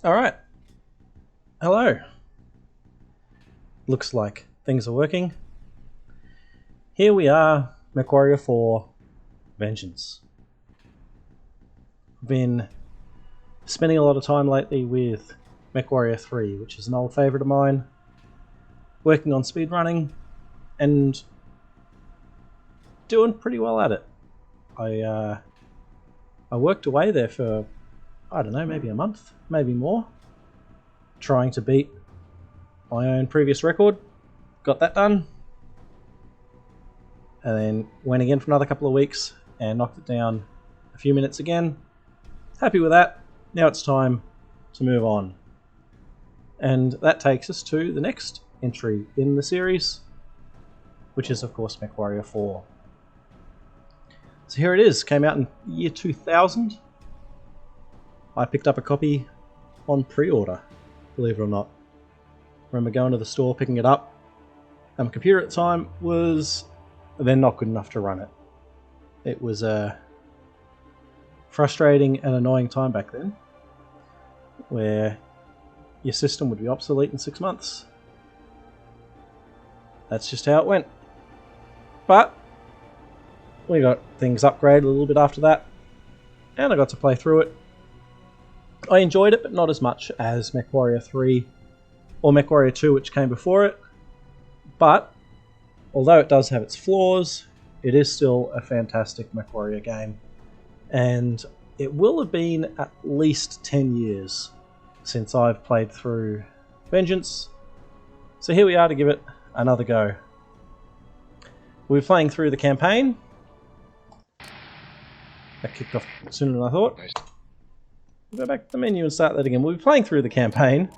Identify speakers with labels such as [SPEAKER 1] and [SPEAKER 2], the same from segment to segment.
[SPEAKER 1] Alright, hello. Looks like things are working. Here we are, Mechwarrior 4 Vengeance. I've been spending a lot of time lately with Mechwarrior 3, which is an old favourite of mine, working on speedrunning, and doing pretty well at it. I worked away there for, I don't know, maybe a month, maybe more, trying to beat my own previous record. Got that done, and then went again for another couple of weeks and knocked it down a few minutes again. Happy with that. Now it's time to move on. And that takes us to the next entry in the series, which is of course Mechwarrior 4. So here it is, came out in year 2000. I picked up a copy on pre-order, believe it or not. I remember going to the store, picking it up, and my computer at the time was then not good enough to run it. It was a frustrating and annoying time back then, where your system would be obsolete in 6 months. That's just how it went. But we got things upgraded a little bit after that, and I got to play through it. I enjoyed it, but not as much as Mechwarrior 3 or Mechwarrior 2, which came before it. But although it does have its flaws, it is still a fantastic Mechwarrior game. And it will have been at least 10 years since I've played through Vengeance. So here we are to give it another go. We're playing through the campaign. That kicked off sooner than I thought. We'll go back to the menu and start that again. We'll be playing through the campaign.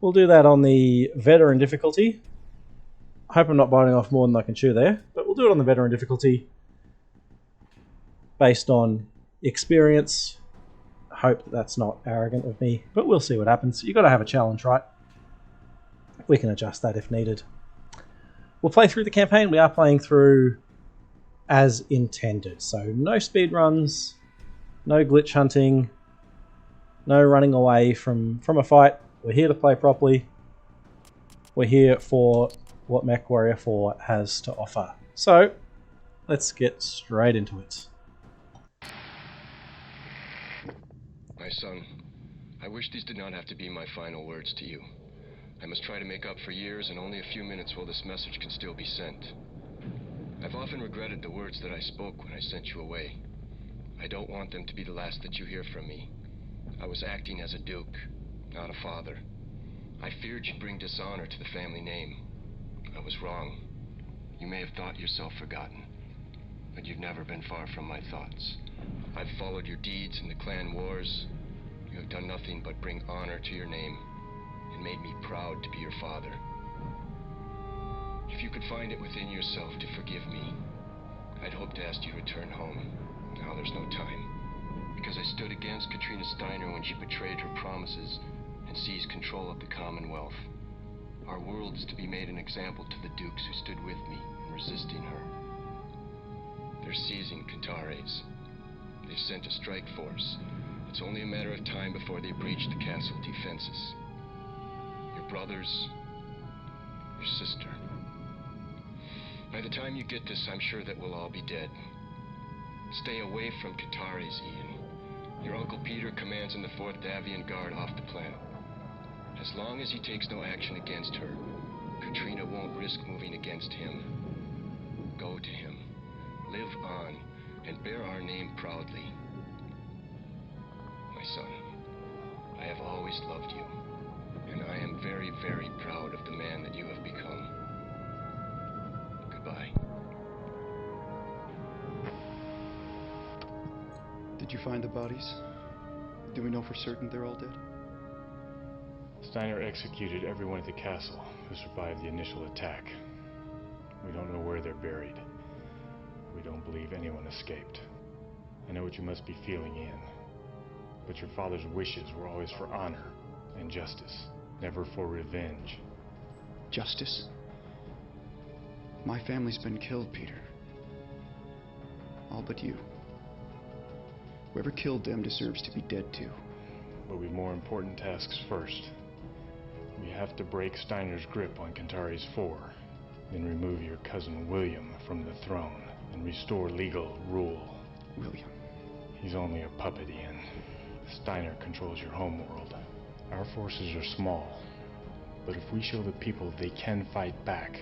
[SPEAKER 1] We'll do that on the veteran difficulty. I hope I'm not biting off more than I can chew there, but we'll do it on the veteran difficulty based on experience. I hope that's not arrogant of me, but we'll see what happens. You've got to have a challenge, right? We can adjust that if needed. We'll play through the campaign. We are playing through as intended, so no speed runs, no glitch hunting, no running away from a fight. We're here to play properly. We're here for what Mechwarrior 4 has to offer. So, let's get straight into it.
[SPEAKER 2] My son, I wish these did not have to be my final words to you. I must try to make up for years and only a few minutes while this message can still be sent. I've often regretted the words that I spoke when I sent you away. I don't want them to be the last that you hear from me. I was acting as a duke, not a father. I feared you'd bring dishonor to the family name. I was wrong. You may have thought yourself forgotten, but you've never been far from my thoughts. I've followed your deeds in the clan wars. You have done nothing but bring honor to your name and made me proud to be your father. If you could find it within yourself to forgive me, I'd hope to ask you to return home. Now there's no time, because I stood against Katrina Steiner when she betrayed her promises and seized control of the Commonwealth. Our world is to be made an example to the dukes who stood with me in resisting her. They're seizing Cantares. They've sent a strike force. It's only a matter of time before they breach the castle defenses. Your brothers, your sister. By the time you get this, I'm sure that we'll all be dead. Stay away from Cantares, Ian. Your Uncle Peter commands in the 4th Davian Guard off the planet. As long as he takes no action against her, Katrina won't risk moving against him. Go to him, live on, and bear our name proudly. My son, I have always loved you, and I am very, very proud of the man that you have become. Goodbye.
[SPEAKER 3] Did you find the bodies? Do we know for certain they're all dead?
[SPEAKER 4] Steiner executed everyone at the castle who survived the initial attack. We don't know where they're buried. We don't believe anyone escaped. I know what you must be feeling, Ian. But your father's wishes were always for honor and justice, never for revenge.
[SPEAKER 3] Justice? My family's been killed, Peter. All but you. Whoever killed them deserves to be dead too.
[SPEAKER 4] but we've more important tasks first. We have to break Steiner's grip on Kantari's 4, then remove your cousin William from the throne and restore legal rule.
[SPEAKER 3] William.
[SPEAKER 4] He's only a puppet, Ian. Steiner controls your homeworld. Our forces are small, but if we show the people they can fight back,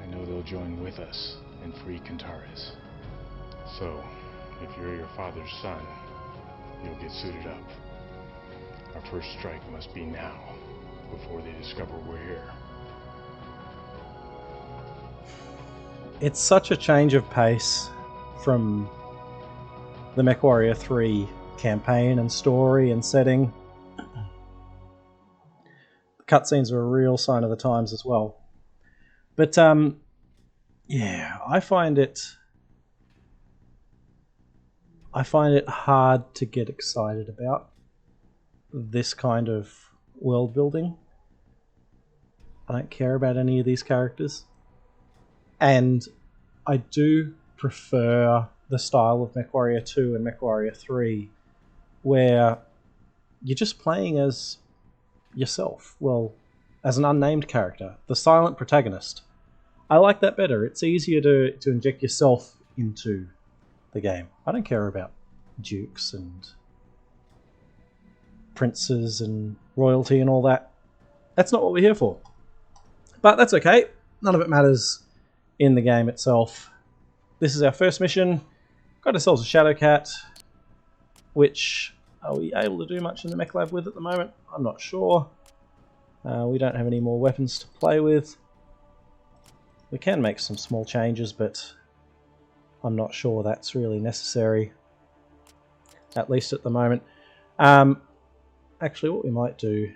[SPEAKER 4] I know they'll join with us and free Kantaris. So, if you're your father's son, you'll get suited up. Our first strike must be now, before they discover we're here.
[SPEAKER 1] It's such a change of pace from the Mechwarrior 3 campaign and story and setting. The cutscenes are a real sign of the times as well. But yeah, I find it hard to get excited about this kind of world building. I don't care about any of these characters. And I do prefer the style of Mechwarrior 2 and Mechwarrior 3, where you're just playing as yourself. Well, as an unnamed character, the silent protagonist. I like that better. It's easier to inject yourself into the game. I don't care about dukes and princes and royalty and all that. That's not what we're here for. But that's okay. None of it matters in the game itself. This is our first mission. Got ourselves a Shadow Cat, which are we able to do much in the mech lab with at the moment? I'm not sure. We don't have any more weapons to play with. We can make some small changes, but I'm not sure that's really necessary, at least at the moment. Actually, what we might do,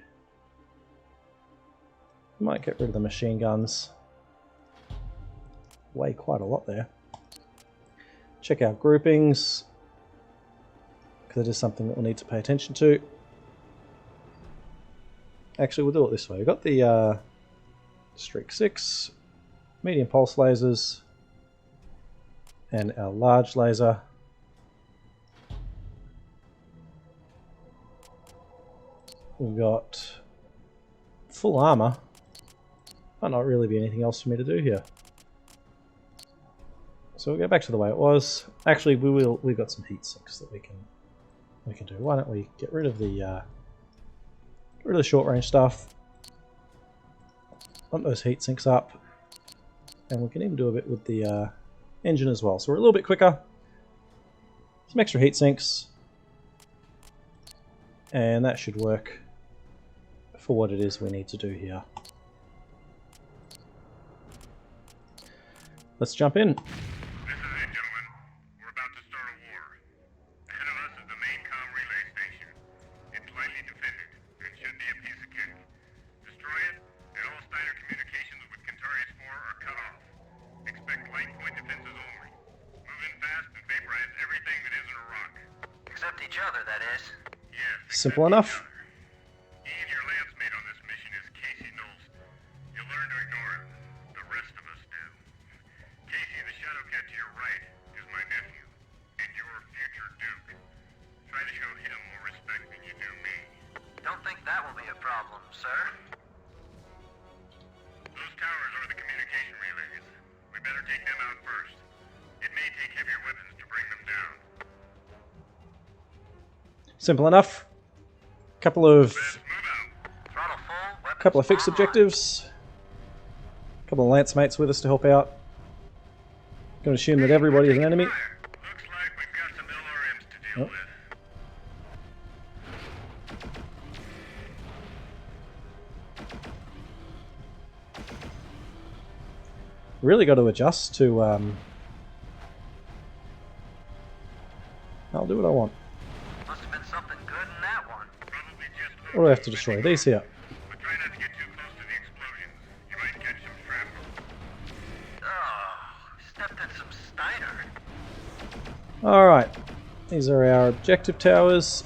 [SPEAKER 1] we might get rid of the machine guns. Weigh quite a lot there. Check our groupings, because it is something that we'll need to pay attention to. Actually, we'll do it this way. We've got the Streak 6, medium pulse lasers, and our large laser. We've got full armor. Might not really be anything else for me to do here. So we'll go back to the way it was. Actually, we've got some heat sinks that we can do. Why don't we get rid of the short range stuff? Pump those heat sinks up, and we can even do a bit with the engine as well. So we're a little bit quicker. Some extra heat sinks, and that should work for what it is we need to do here. Let's jump in. Simple enough.
[SPEAKER 4] Ian, your lance mate on this mission is Casey Knowles. You'll learn to ignore him. The rest of us do. Casey, the Shadow Cat to your right is my nephew, and your future Duke. Try to show him more respect than you do me.
[SPEAKER 5] Don't think that will be a problem, sir.
[SPEAKER 4] Those towers are the communication relays. We better take them out first. It may take heavier weapons to bring them down.
[SPEAKER 1] Simple enough. Couple of fixed objectives. Couple of lance mates with us to help out. Going to assume that everybody is an enemy.
[SPEAKER 4] Looks like we've got some LRMs to deal with.
[SPEAKER 1] Really got to adjust to. I'll do what I want.
[SPEAKER 5] Must have been something good in that one.
[SPEAKER 4] Probably just
[SPEAKER 1] What do I have to destroy? These here.
[SPEAKER 4] but try not to get too close to the explosions. You might catch some shrapnel.
[SPEAKER 5] Oh, stepped in some Steiner.
[SPEAKER 1] Alright. These are our objective towers.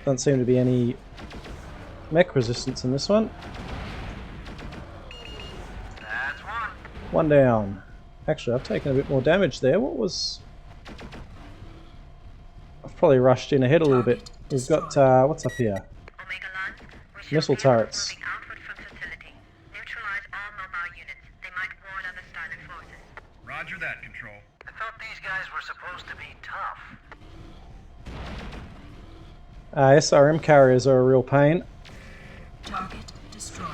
[SPEAKER 1] Doesn't seem to be any mech resistance in this one.
[SPEAKER 5] That's one.
[SPEAKER 1] One down. Actually, I've taken a bit more damage there. What was... I've probably rushed in ahead a little bit. We've got, what's up here?
[SPEAKER 6] Omega Land, we shall
[SPEAKER 1] Missile
[SPEAKER 6] be
[SPEAKER 1] turrets.
[SPEAKER 6] moving outward from facility. Neutralize all mobile units. They might ward other Steiner forces.
[SPEAKER 5] Roger that, Control. I thought these guys were supposed to be tough.
[SPEAKER 1] SRM carriers are a real pain.
[SPEAKER 6] Target destroyed.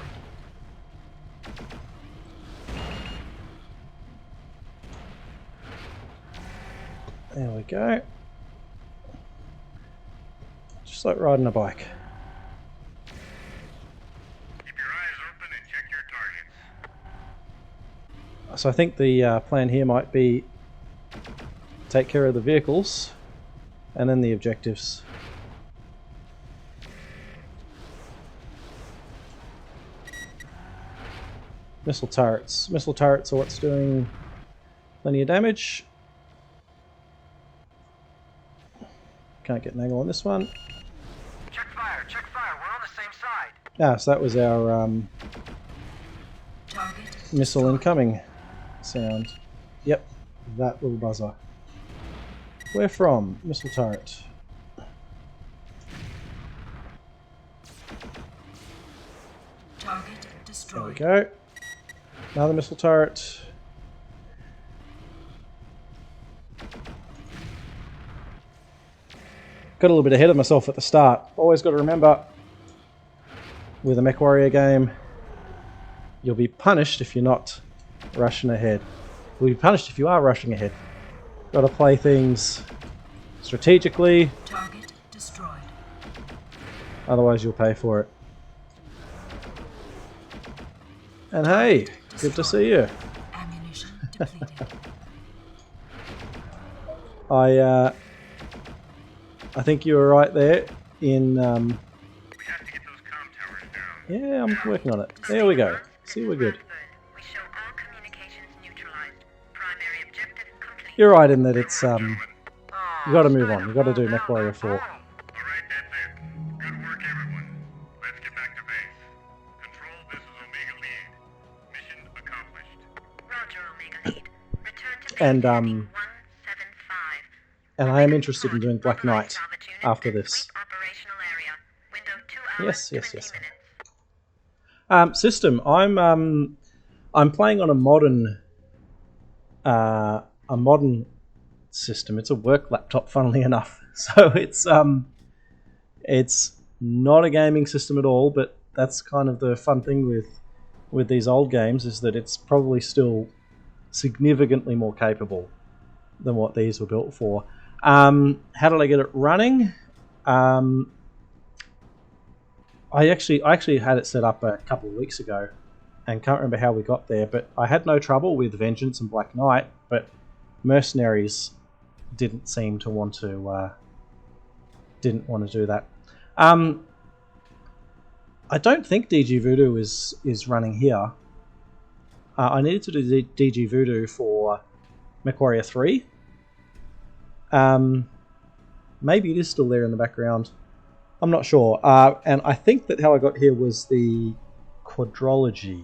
[SPEAKER 1] There we go. Just like riding a bike.
[SPEAKER 5] Keep your eyes open and check your targets.
[SPEAKER 1] So I think the plan here might be take care of the vehicles and then the objectives. Missile turrets. Missile turrets are what's doing plenty of damage. Can't get an angle on this one.
[SPEAKER 5] Check fire, we're on the same side.
[SPEAKER 1] Ah, so that was our missile incoming sound. Yep, that little buzzer. Where from? Missile turret.
[SPEAKER 6] Target
[SPEAKER 1] There we
[SPEAKER 6] destroyed.
[SPEAKER 1] go. Another missile turret. Got a little bit ahead of myself at the start. Always got to remember, with a Mechwarrior game, you'll be punished if you're not rushing ahead. You'll be punished if you are rushing ahead. Got to play things strategically,
[SPEAKER 6] Target destroyed.
[SPEAKER 1] otherwise you'll pay for it. And hey, good to see you.
[SPEAKER 6] Ammunition depleted.
[SPEAKER 1] I think you were right there in...
[SPEAKER 5] We have to get those comm towers down.
[SPEAKER 1] yeah, I'm working on it. There we go. See, we're good.
[SPEAKER 6] We show all communications neutralized. Primary objective complete.
[SPEAKER 1] You're right in that it's, you gotta move on. You gotta do Mechwarrior 4.
[SPEAKER 5] All right, that's it. Good work, everyone. Let's get back to base. Control, this is Omega Lead. Mission accomplished.
[SPEAKER 6] Roger, Omega Lead. Return to base
[SPEAKER 1] And,
[SPEAKER 6] heading 175.
[SPEAKER 1] And I am interested in doing Black Knight after this.
[SPEAKER 6] Operational area. Window 2
[SPEAKER 1] Yes,
[SPEAKER 6] hours,
[SPEAKER 1] yes,
[SPEAKER 6] 20
[SPEAKER 1] yes.
[SPEAKER 6] minutes.
[SPEAKER 1] System. I'm playing on a modern system. It's a work laptop, funnily enough. So it's not a gaming system at all. But that's kind of the fun thing with these old games, is that it's probably still significantly more capable than what these were built for. How did I get it running? I actually had it set up a couple of weeks ago and can't remember how we got there, but I had no trouble with Vengeance and Black Knight, but Mercenaries didn't seem to want to do that. I don't think DG Voodoo is running here. I needed to do DG Voodoo for Mechwarrior 3. Maybe it is still there in the background. I'm not sure. And I think that how I got here was the Quadrology,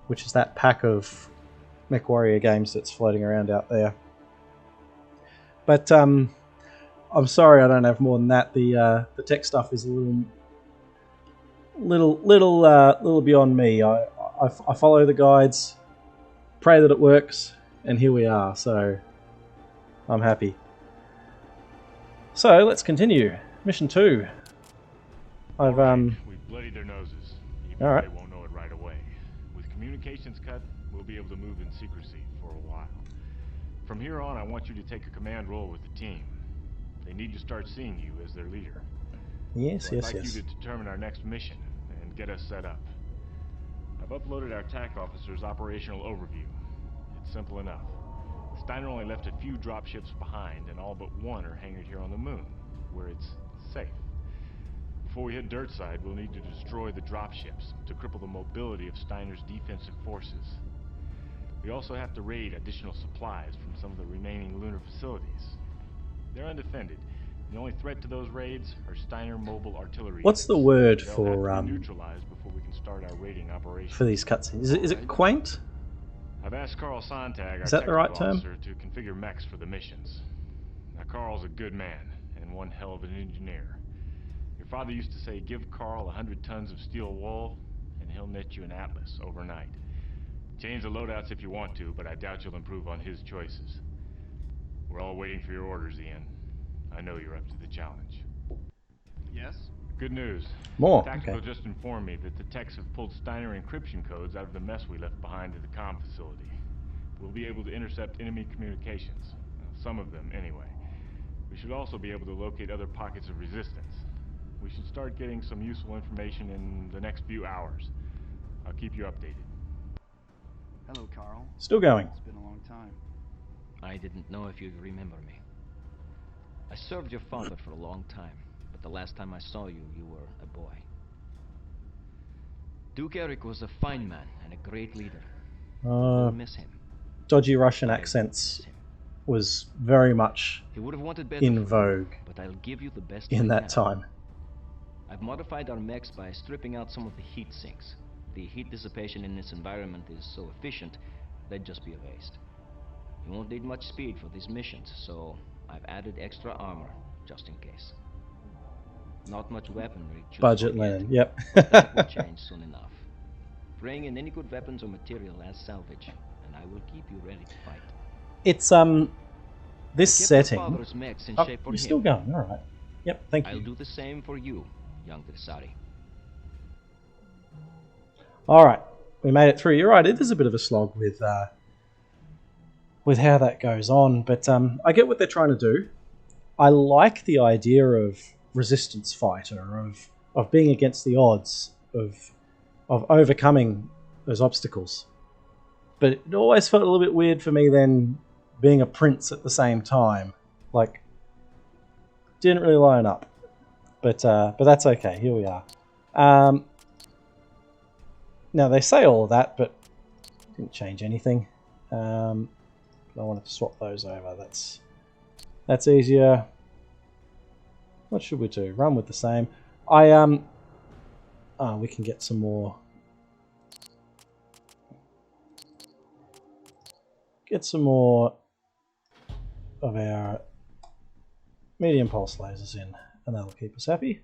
[SPEAKER 1] which is that pack of Mechwarrior games that's floating around out there. But I'm sorry I don't have more than that. The tech stuff is a little beyond me. I follow the guides, pray that it works, and here we are. So I'm happy. So let's continue. Mission 2. I've
[SPEAKER 4] We bloodied their noses, even
[SPEAKER 1] All
[SPEAKER 4] if
[SPEAKER 1] right.
[SPEAKER 4] they won't know it right away. With communications cut, we'll be able to move in secrecy for a while. From here on, I want you to take a command role with the team. They need to start seeing you as their leader.
[SPEAKER 1] yes,
[SPEAKER 4] So I'd
[SPEAKER 1] yes,
[SPEAKER 4] like
[SPEAKER 1] yes.
[SPEAKER 4] you to determine our next mission and get us set up. I've uploaded our attack officer's operational overview. It's simple enough. Steiner only left a few dropships behind, and all but one are hangared here on the moon, where it's safe. Before we hit Dirtside, we'll need to destroy the dropships to cripple the mobility of Steiner's defensive forces. We also have to raid additional supplies from some of the remaining lunar facilities. They're undefended. The only threat to those raids are Steiner mobile artillery.
[SPEAKER 1] What's the
[SPEAKER 4] units.
[SPEAKER 1] word
[SPEAKER 4] They'll
[SPEAKER 1] for
[SPEAKER 4] have to be neutralized before we can start our raiding operation.
[SPEAKER 1] for these cutscenes? Is it quaint?
[SPEAKER 4] I've asked Carl Sontag, our
[SPEAKER 1] Is that the right
[SPEAKER 4] technical
[SPEAKER 1] term?
[SPEAKER 4] officer, to configure mechs for the missions. Now, Carl's a good man and one hell of an engineer. Your father used to say, give Carl 100 tons of steel wool, and he'll knit you an atlas overnight. Change the loadouts if you want to, but I doubt you'll improve on his choices. We're all waiting for your orders, Ian. I know you're up to the challenge.
[SPEAKER 3] Yes?
[SPEAKER 4] Good news.
[SPEAKER 1] More,
[SPEAKER 4] Tactical
[SPEAKER 1] okay.
[SPEAKER 4] just informed me that the techs have pulled Steiner encryption codes out of the mess we left behind at the comm facility. We'll be able to intercept enemy communications. Some of them, anyway. We should also be able to locate other pockets of resistance. We should start getting some useful information in the next few hours. I'll keep you updated.
[SPEAKER 3] Hello, Carl.
[SPEAKER 1] Still going.
[SPEAKER 3] It's been a long time.
[SPEAKER 7] I didn't know if you'd remember me. I served your father for a long time, but the last time I saw you, you were a boy. Duke Eric was a fine man and a great leader. We'll miss him.
[SPEAKER 1] Dodgy Russian
[SPEAKER 7] I will
[SPEAKER 1] accents
[SPEAKER 7] miss him.
[SPEAKER 1] was very much
[SPEAKER 7] He would have wanted better
[SPEAKER 1] in
[SPEAKER 7] for you,
[SPEAKER 1] vogue
[SPEAKER 7] but I'll give you the best
[SPEAKER 1] in
[SPEAKER 7] I
[SPEAKER 1] that
[SPEAKER 7] can.
[SPEAKER 1] time.
[SPEAKER 7] I've modified our mechs by stripping out some of the heat sinks. The heat dissipation in this environment is so efficient, they'd just be erased. You won't need much speed for these missions, so I've added extra armor, just in case. Not much weaponry. choose
[SPEAKER 1] Budget
[SPEAKER 7] for
[SPEAKER 1] Lenin,
[SPEAKER 7] yet,
[SPEAKER 1] yep.
[SPEAKER 7] but that will change soon enough. Bring in any good weapons or material as salvage, and I will keep you ready to fight.
[SPEAKER 1] It's this
[SPEAKER 7] I kept your
[SPEAKER 1] setting.
[SPEAKER 7] father's mechs in
[SPEAKER 1] Oh,
[SPEAKER 7] shape for
[SPEAKER 1] you're
[SPEAKER 7] him.
[SPEAKER 1] still going, alright. Yep, thank
[SPEAKER 7] I'll
[SPEAKER 1] you.
[SPEAKER 7] do the same for you, young Versari.
[SPEAKER 1] Alright, we made it through. You're right, it is a bit of a slog with how that goes on, but I get what they're trying to do. I like the idea of resistance fighter, of being against the odds, of overcoming those obstacles. But it always felt a little bit weird for me then being a prince at the same time. Like, didn't really line up. But that's okay, here we are. Now they say all of that, but didn't change anything. I wanted to swap those over. That's easier. What should we do? Run with the same. We can get some more. Get some more of our medium pulse lasers in, and that'll keep us happy.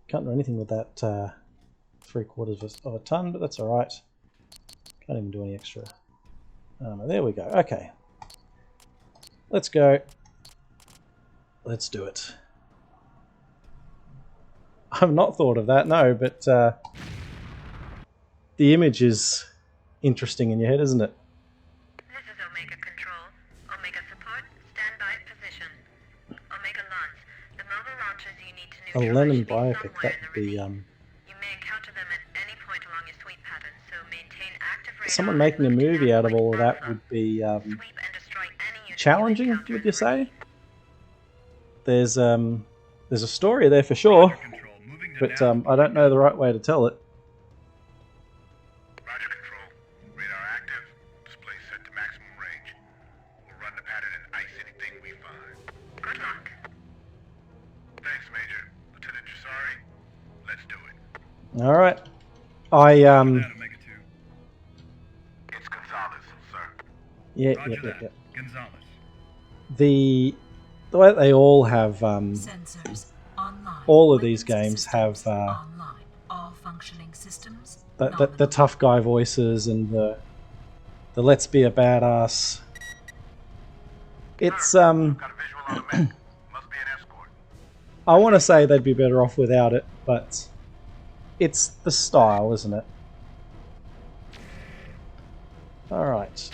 [SPEAKER 1] Can't do anything with that 3/4 of a ton, but that's alright. Can't even do any extra. There we go. Okay. Let's go. Let's do it. I've not thought of that, no, but the image is interesting in your head, isn't it?
[SPEAKER 6] This is Omega Control. Omega Support, standby position. Omega Launch. The mobile launchers you need to
[SPEAKER 1] A
[SPEAKER 6] neutralize
[SPEAKER 1] Lenin
[SPEAKER 6] should be
[SPEAKER 1] biopic,
[SPEAKER 6] somewhere
[SPEAKER 1] that
[SPEAKER 6] in the
[SPEAKER 1] would be
[SPEAKER 6] ravine. You may encounter them at any point along your sweep pattern, so maintain active radar.
[SPEAKER 1] someone making a
[SPEAKER 6] and move to
[SPEAKER 1] movie out of
[SPEAKER 6] point
[SPEAKER 1] all of that
[SPEAKER 6] alpha.
[SPEAKER 1] would be
[SPEAKER 6] Sweep and destroy any unit you
[SPEAKER 1] challenging,
[SPEAKER 6] encounter
[SPEAKER 1] would
[SPEAKER 6] in
[SPEAKER 1] you
[SPEAKER 6] the
[SPEAKER 1] say?
[SPEAKER 6] ravine.
[SPEAKER 1] There's a story there for sure,
[SPEAKER 5] Control, moving to
[SPEAKER 1] but
[SPEAKER 5] now.
[SPEAKER 1] I don't know the right way to tell it.
[SPEAKER 5] Roger, Control. Radar active. Display set to maximum range. We'll run the pattern and ice anything we find.
[SPEAKER 6] Good luck.
[SPEAKER 5] Thanks, Major. Lieutenant Chisari, let's do it.
[SPEAKER 1] All right,
[SPEAKER 5] Omega 2. It's Gonzalez, sir.
[SPEAKER 1] yeah.
[SPEAKER 5] Gonzalez.
[SPEAKER 1] The way they all have
[SPEAKER 8] Sensors online.
[SPEAKER 1] all of these games have
[SPEAKER 8] Online. All functioning systems.
[SPEAKER 1] the tough guy voices and the let's be a badass. It's
[SPEAKER 5] Got a visual on the mech. Must be an escort.
[SPEAKER 1] I want to say they'd be better off without it, but it's the style, isn't it? All right.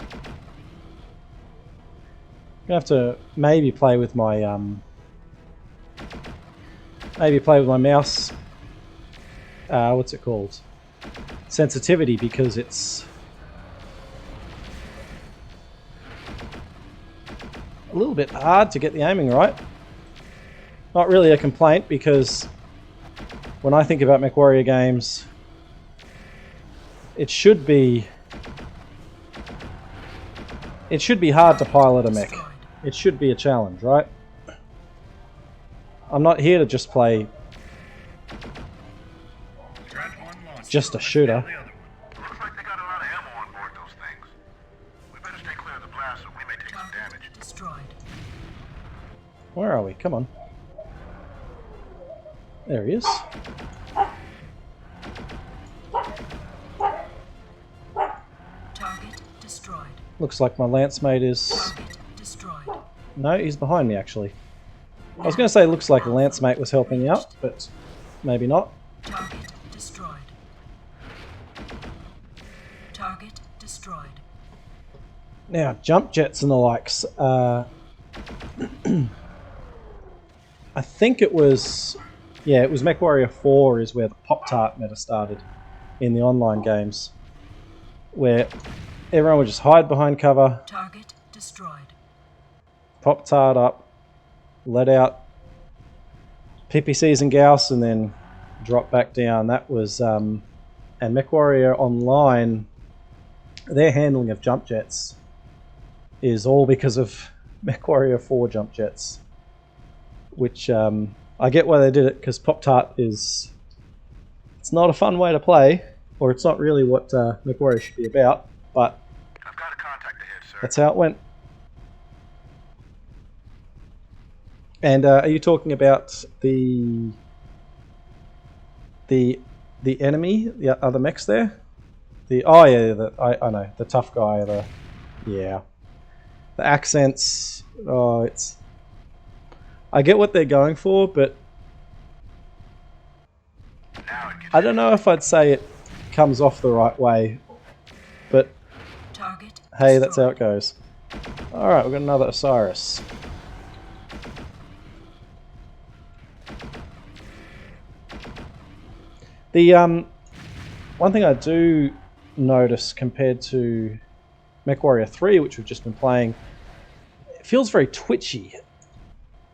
[SPEAKER 1] I have to maybe play with my mouse. What's it called? Sensitivity, because it's a little bit hard to get the aiming right. Not really a complaint, because when I think about Mechwarrior games, it should be hard to pilot a mech. It should be a challenge, right? I'm not here to just play just a shooter.
[SPEAKER 5] Looks like they got a lot of ammo on board those things. We better stay clear of the blast or we may take some damage.
[SPEAKER 8] Destroyed.
[SPEAKER 1] Where are we? Come on. There he is.
[SPEAKER 8] Target destroyed.
[SPEAKER 1] Looks like my lance mate is...
[SPEAKER 8] Target destroyed.
[SPEAKER 1] No, he's behind me actually. I was going to say looks like a lance mate was helping out, but maybe not.
[SPEAKER 8] Target destroyed. Target destroyed.
[SPEAKER 1] Now, jump jets and the likes. I think it was... Yeah, it was Mechwarrior 4 is where the Pop-Tart meta started in the online games. Where everyone would just hide behind cover,
[SPEAKER 8] Target destroyed.
[SPEAKER 1] Pop-Tart up, let out PPCs and Gauss, and then drop back down. That was... and Mechwarrior Online, their handling of jump jets is all because of Mechwarrior 4 jump jets. Which... I get why they did it, because Pop-Tart is... It's not a fun way to play, or it's not really what Mechwarrior should be about, but
[SPEAKER 5] I've got a contact ahead, sir.
[SPEAKER 1] that's how it went. And are you talking about the enemy, the other mechs there? Oh yeah, I know, the tough guy, the accents. Oh, it's... I get what they're going for, but I don't know if I'd say it comes off the right way. But
[SPEAKER 8] Target
[SPEAKER 1] hey, that's how it goes. Alright, we've got another Osiris. The one thing I do notice compared to Mechwarrior 3, which we've just been playing, it feels very twitchy.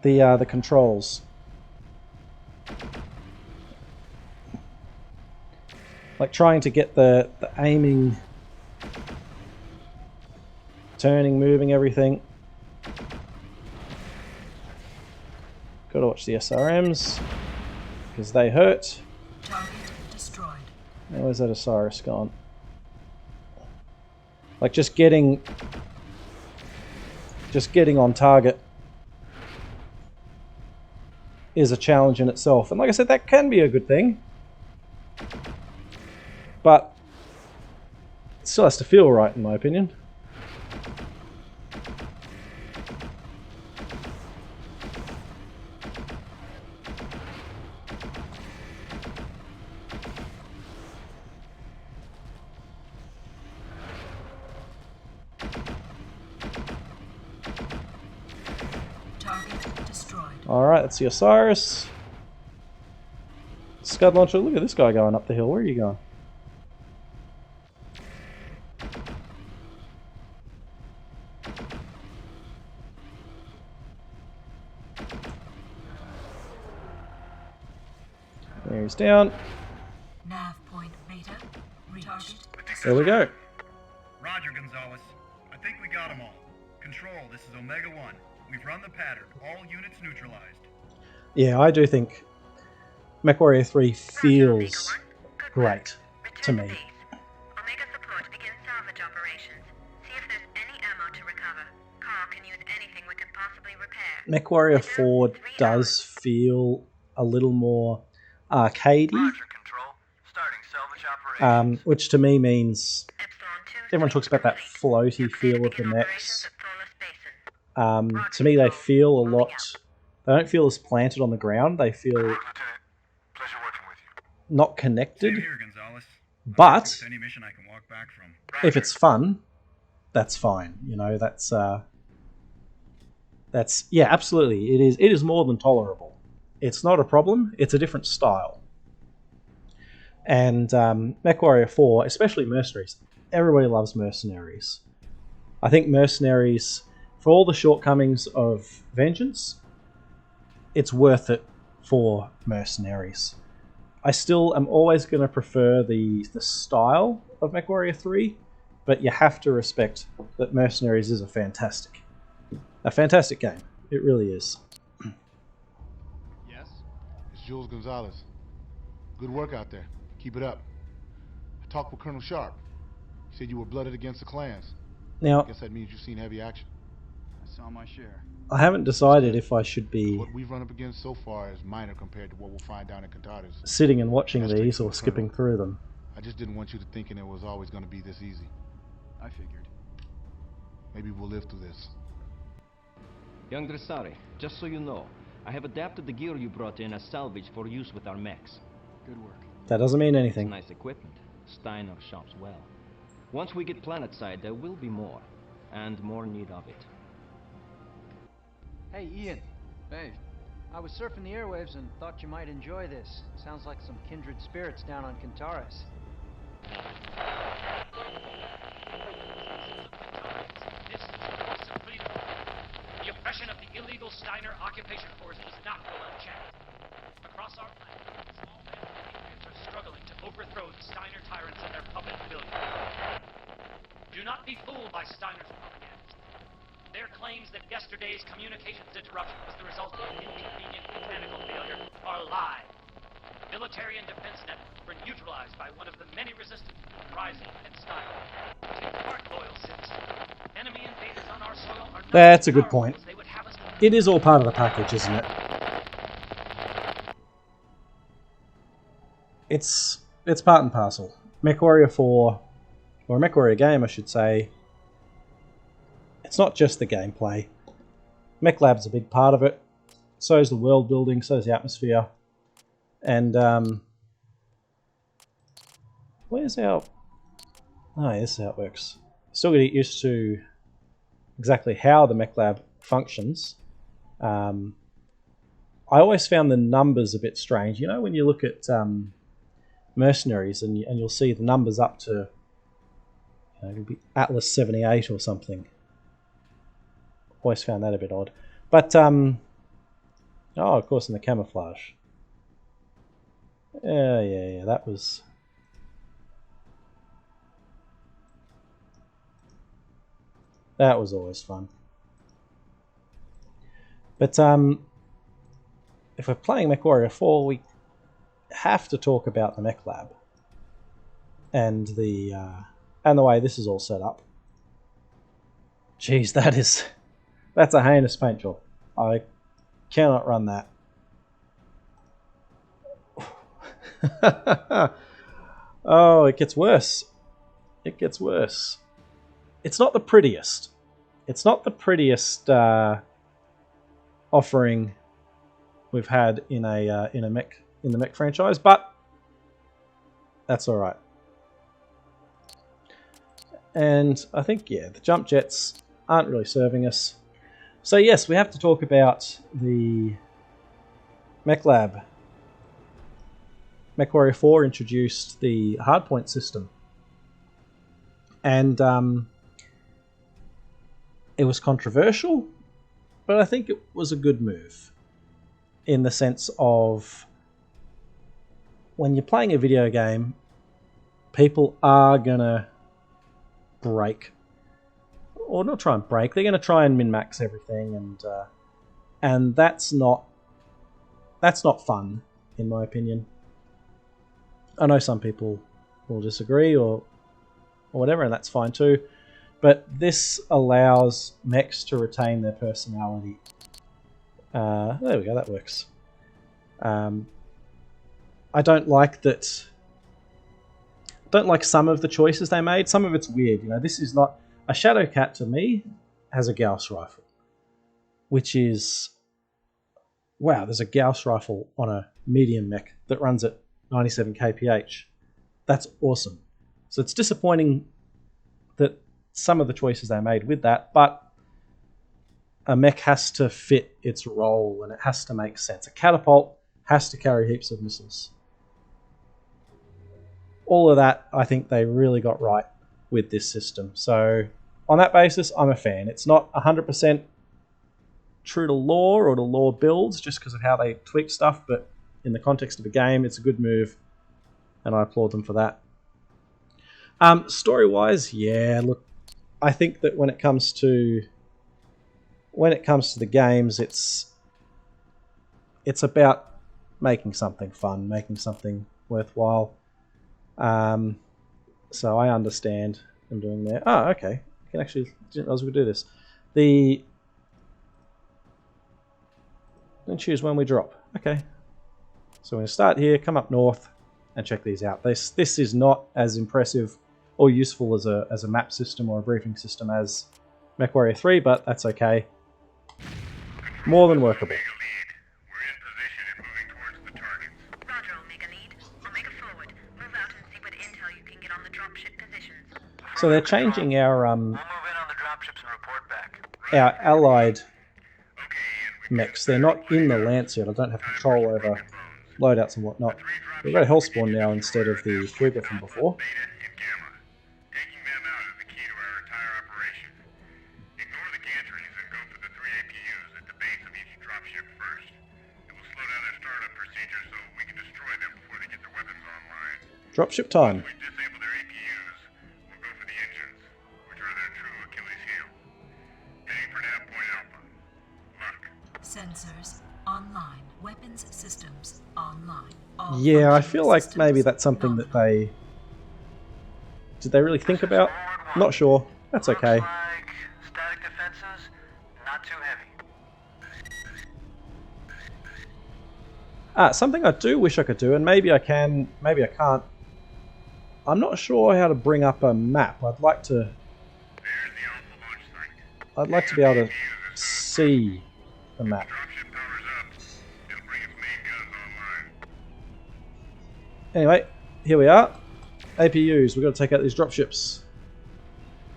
[SPEAKER 1] The controls, like trying to get the aiming, turning, moving, everything. Gotta watch the SRMs because they hurt.
[SPEAKER 8] Target destroyed.
[SPEAKER 1] Now where's that Osiris gone? Like just getting on target is a challenge in itself. And like I said, that can be a good thing. But it still has to feel right, in my opinion.
[SPEAKER 8] Target destroyed.
[SPEAKER 1] Alright, that's the Osiris. Scud Launcher, look at this guy going up the hill. Where are you going? There he's down.
[SPEAKER 8] Nav point beta reached.
[SPEAKER 1] There we go.
[SPEAKER 5] Roger, Gonzalez. I think we got them all. Control, this is Omega 1. We've run the pattern. All units neutralized.
[SPEAKER 1] Yeah, I do think Mechwarrior 3 feels great to me.
[SPEAKER 6] Omega support begin salvage operations. See if there's any ammo to recover. Carl can use anything we can possibly repair.
[SPEAKER 1] Mechwarrior 4 does feel a little more arcadey,
[SPEAKER 5] Roger, Control. Starting salvage operations.
[SPEAKER 1] which to me means
[SPEAKER 6] Epsilon 2
[SPEAKER 1] everyone talks about that floaty feel of the mechs.
[SPEAKER 6] at Solis Basin.
[SPEAKER 1] To me, they feel a lot. They don't feel as planted on the ground. They feel
[SPEAKER 5] Lieutenant, pleasure working with you.
[SPEAKER 1] not connected.
[SPEAKER 5] Same here, Gonzalez.
[SPEAKER 1] But
[SPEAKER 5] Any mission I can walk back from.
[SPEAKER 1] if it's fun, that's fine. You know, that's yeah, absolutely. It is more than tolerable. It's not a problem. It's a different style. And Mechwarrior 4, especially Mercenaries, everybody loves Mercenaries. I think Mercenaries, for all the shortcomings of Vengeance, it's worth it for Mercenaries. I still am always going to prefer the style of Mechwarrior 3, but you have to respect that Mercenaries is a fantastic game. It really is.
[SPEAKER 9] Yes? It's Jules Gonzalez. Good work out there. Keep it up. I talked with Colonel Sharp. He said you were blooded against the clans.
[SPEAKER 1] Now,
[SPEAKER 9] I guess that means you've seen heavy action.
[SPEAKER 3] I saw my share.
[SPEAKER 1] I haven't decided if I should be
[SPEAKER 9] What we've run up against so far is minor compared to what we'll find down in Cantata's.
[SPEAKER 1] sitting and watching
[SPEAKER 9] That's straight
[SPEAKER 1] these
[SPEAKER 9] from
[SPEAKER 1] or
[SPEAKER 9] the
[SPEAKER 1] skipping
[SPEAKER 9] Colonel.
[SPEAKER 1] through them.
[SPEAKER 9] I just didn't want you to thinking it was always going to be this easy.
[SPEAKER 3] I figured.
[SPEAKER 9] Maybe we'll live through this.
[SPEAKER 7] Young Dressari, just so you know, I have adapted the gear you brought in as salvage for use with our mechs.
[SPEAKER 3] Good work.
[SPEAKER 1] That doesn't mean
[SPEAKER 7] It's
[SPEAKER 1] anything.
[SPEAKER 7] nice equipment. Steiner shops well. Once we get planetside, there will be more, and more need of it.
[SPEAKER 10] Hey, Ian.
[SPEAKER 3] Hey,
[SPEAKER 10] I was surfing the airwaves and thought you might enjoy this. Sounds like some kindred spirits down on Cantaris.
[SPEAKER 11] This is the voice of freedom. The oppression of the illegal Steiner occupation force does not go unchecked. Across our planet, small bands of patriots are struggling to overthrow the Steiner tyrants and their puppet billion. Do not be fooled by Steiner's propaganda. Their claims that yesterday's communications interruption was the result of an inconvenient mechanical failure are lies. Military and defense networks were neutralized by one of the many resistance rising in Steiner. Take heart, loyal citizens. Enemy invaders on our soil are not
[SPEAKER 1] That's a good
[SPEAKER 11] as powerful
[SPEAKER 1] point.
[SPEAKER 11] as they would have us believe.
[SPEAKER 1] It is all part of the package, isn't it? It's part and parcel. Mechwarrior 4, or a Mechwarrior game, I should say. It's not just the gameplay. Mech Lab's a big part of it. So is the world building, so is the atmosphere. And, where's our... Oh, this is how it works. Still got to get used to exactly how the Mech Lab functions. I always found the numbers a bit strange. You know, when you look at mercenaries and you'll see the numbers up to, you know, it'll be Atlas 78 or something. Always found that a bit odd. But, oh, of course, in the camouflage. Yeah, that was... That was always fun. But, if we're playing Mechwarrior 4, we have to talk about the Mech Lab. And the way this is all set up. Jeez, that's a heinous paint job. I cannot run that. Oh, it gets worse. It gets worse. It's not the prettiest. It's not the prettiest offering we've had in the mech franchise, but that's all right. And I think, yeah, the jump jets aren't really serving us. So yes, we have to talk about the Mech Lab. Mechwarrior 4 introduced the hardpoint system. And it was controversial, but I think it was a good move. In the sense of, when you're playing a video game, people are going to break. Or not try and break, they're going to try and min-max everything, and that's not fun, in my opinion. I know some people will disagree or whatever, and that's fine too. But this allows mechs to retain their personality. There we go, that works. I don't like that. Don't like some of the choices they made. Some of it's weird. You know, this is not a Shadowcat. To me, has a Gauss rifle, which is, wow. There's a Gauss rifle on a medium mech that runs at 97 kph. That's awesome. So it's disappointing that some of the choices they made with that, but a mech has to fit its role and it has to make sense. A catapult has to carry heaps of missiles. All of that, I think they really got right with this system. So on that basis, I'm a fan. It's not 100% true to lore or to lore builds just because of how they tweak stuff, but in the context of a game, it's a good move, and I applaud them for that. Story-wise, yeah, look, I think that when it comes to the games, it's about making something fun, making something worthwhile. So I understand I'm doing there. Ah, okay. I can actually, didn't realize we could do this. The and choose when we drop. Okay. So we're going to start here, come up north, and check these out. This is not as impressive or useful as a map system or a briefing system as Mechwarrior 3, but that's okay. More than workable.
[SPEAKER 5] We're in position and moving towards the targets.
[SPEAKER 6] Roger, Omega Lead. Omega forward. Move out and see what intel you can get on the dropship positions.
[SPEAKER 1] So they're changing our
[SPEAKER 11] We'll move in on the dropships and report back.
[SPEAKER 1] our allied mechs. They're not in the Lance yet. I don't have control over loadouts and whatnot. We've got a Hellspawn now instead of the Trigger from before.
[SPEAKER 5] Beta and Gamma. Taking them out is the key to our entire operation. Ignore the gantries and go for the 3 APUs at the base of each dropship first. It will slow down their startup procedure so we can destroy them before they get their weapons online.
[SPEAKER 1] Dropship time.
[SPEAKER 5] Once we disable their APUs, we'll go for the engines, which are their true Achilles heel. Heading for nav point Alpha. Luck.
[SPEAKER 8] Sensors online. Weapons systems online. All
[SPEAKER 1] Yeah, I
[SPEAKER 8] functioning
[SPEAKER 1] feel like
[SPEAKER 8] systems
[SPEAKER 1] maybe that's something that they... Did they really think about? Not sure. That's okay.
[SPEAKER 11] Looks like static defenses, not too heavy.
[SPEAKER 1] Something I do wish I could do, and maybe I can, maybe I can't. I'm not sure how to bring up a map. I'd like to...
[SPEAKER 5] There's the Alpha launch site.
[SPEAKER 1] I'd like to be able to see the map.
[SPEAKER 5] Dropship powers up. It'll bring its main guns online.
[SPEAKER 1] Anyway, here we are. APUs, we've got to take out these dropships.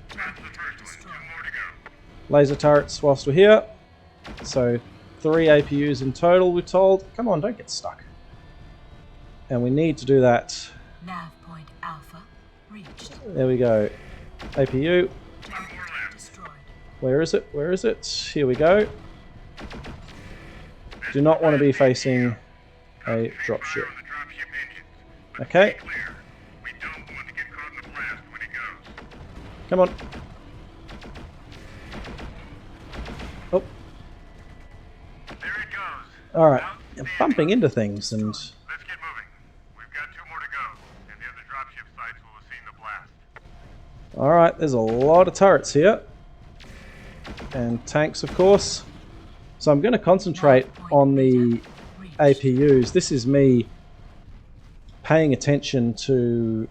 [SPEAKER 5] That's the first one. 2 more to go.
[SPEAKER 1] Laser turrets whilst we're here. So 3 APUs in total, we're told. Come on, don't get stuck. And we need to do that.
[SPEAKER 8] Nav point Alpha reached.
[SPEAKER 1] There we go. APU.
[SPEAKER 8] Target destroyed.
[SPEAKER 1] Where is it? Where is it? Here we go. Do not want to be facing a dropship.
[SPEAKER 5] On the dropship engines.
[SPEAKER 1] Okay,
[SPEAKER 5] Clear. We don't want to get caught in the blast when it goes.
[SPEAKER 1] come on. Oh,
[SPEAKER 5] There it goes.
[SPEAKER 1] alright. I'm bumping into things and...
[SPEAKER 5] Let's get moving. We've got 2 more to go, and the other dropship sites will have seen the blast.
[SPEAKER 1] Alright, there's a lot of turrets here. And tanks, of course. So I'm going to concentrate on the APUs. This is me paying attention to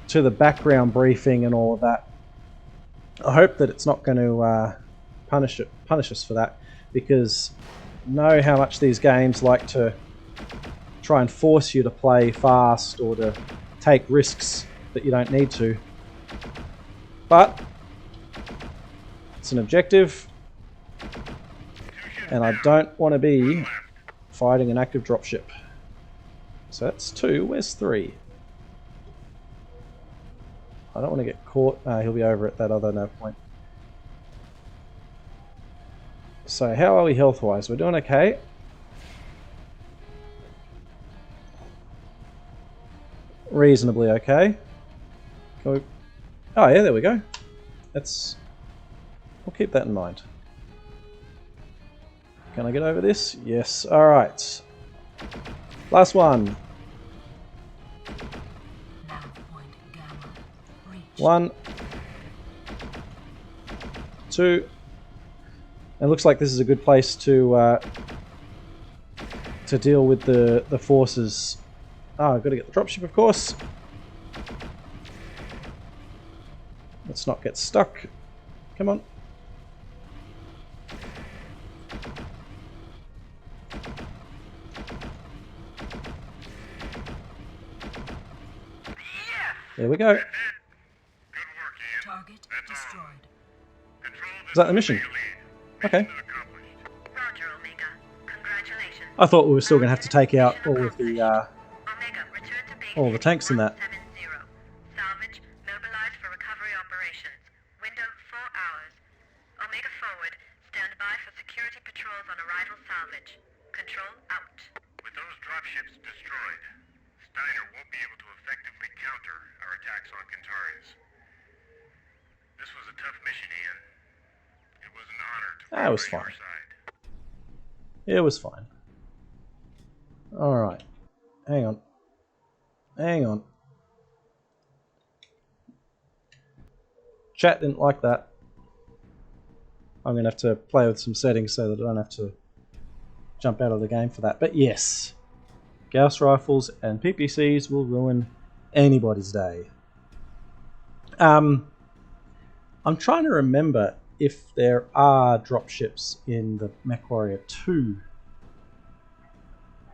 [SPEAKER 1] the background briefing and all of that. I hope that it's not going to punish us for that, because I know how much these games like to try and force you to play fast or to take risks that you don't need to. But it's an objective, and I don't want to be fighting an active dropship. So that's 2. Where's 3? I don't want to get caught. He'll be over at that other nav point. So how are we health-wise? We're doing okay. Reasonably okay. Can we... Oh yeah, there we go. That's... We'll keep that in mind. Can I get over this? Yes. Alright. Last one.
[SPEAKER 8] Nav point Gamma reached.
[SPEAKER 1] 1. 2. It looks like this is a good place to deal with the forces. Oh, I've got to get the dropship, of course. Let's not get stuck. Come on. There we go. Is
[SPEAKER 5] Good work, Ian.
[SPEAKER 8] Target destroyed.
[SPEAKER 5] Control this
[SPEAKER 1] that the mission? Okay.
[SPEAKER 5] mission accomplished.
[SPEAKER 6] Roger, Omega. Congratulations.
[SPEAKER 1] I thought we were still going to have to take out all of the
[SPEAKER 6] Omega, return to base.
[SPEAKER 1] all the tanks in that.
[SPEAKER 6] 170. Salvage, mobilized for recovery operations. Window 4 hours. Omega forward. Stand by for security patrols on arrival salvage. Control out.
[SPEAKER 5] With those dropships destroyed, Steiner won't be able to effectively counter our attacks on Kentaris. This was a tough mission, Ian. It was an honor to
[SPEAKER 1] That was
[SPEAKER 5] be on your
[SPEAKER 1] fine.
[SPEAKER 5] side.
[SPEAKER 1] It was fine. Alright. Hang on. Hang on. Chat didn't like that. I'm going to have to play with some settings so that I don't have to jump out of the game for that. But yes, Gauss rifles and PPCs will ruin anybody's day. I'm trying to remember if there are dropships in the Mechwarrior 2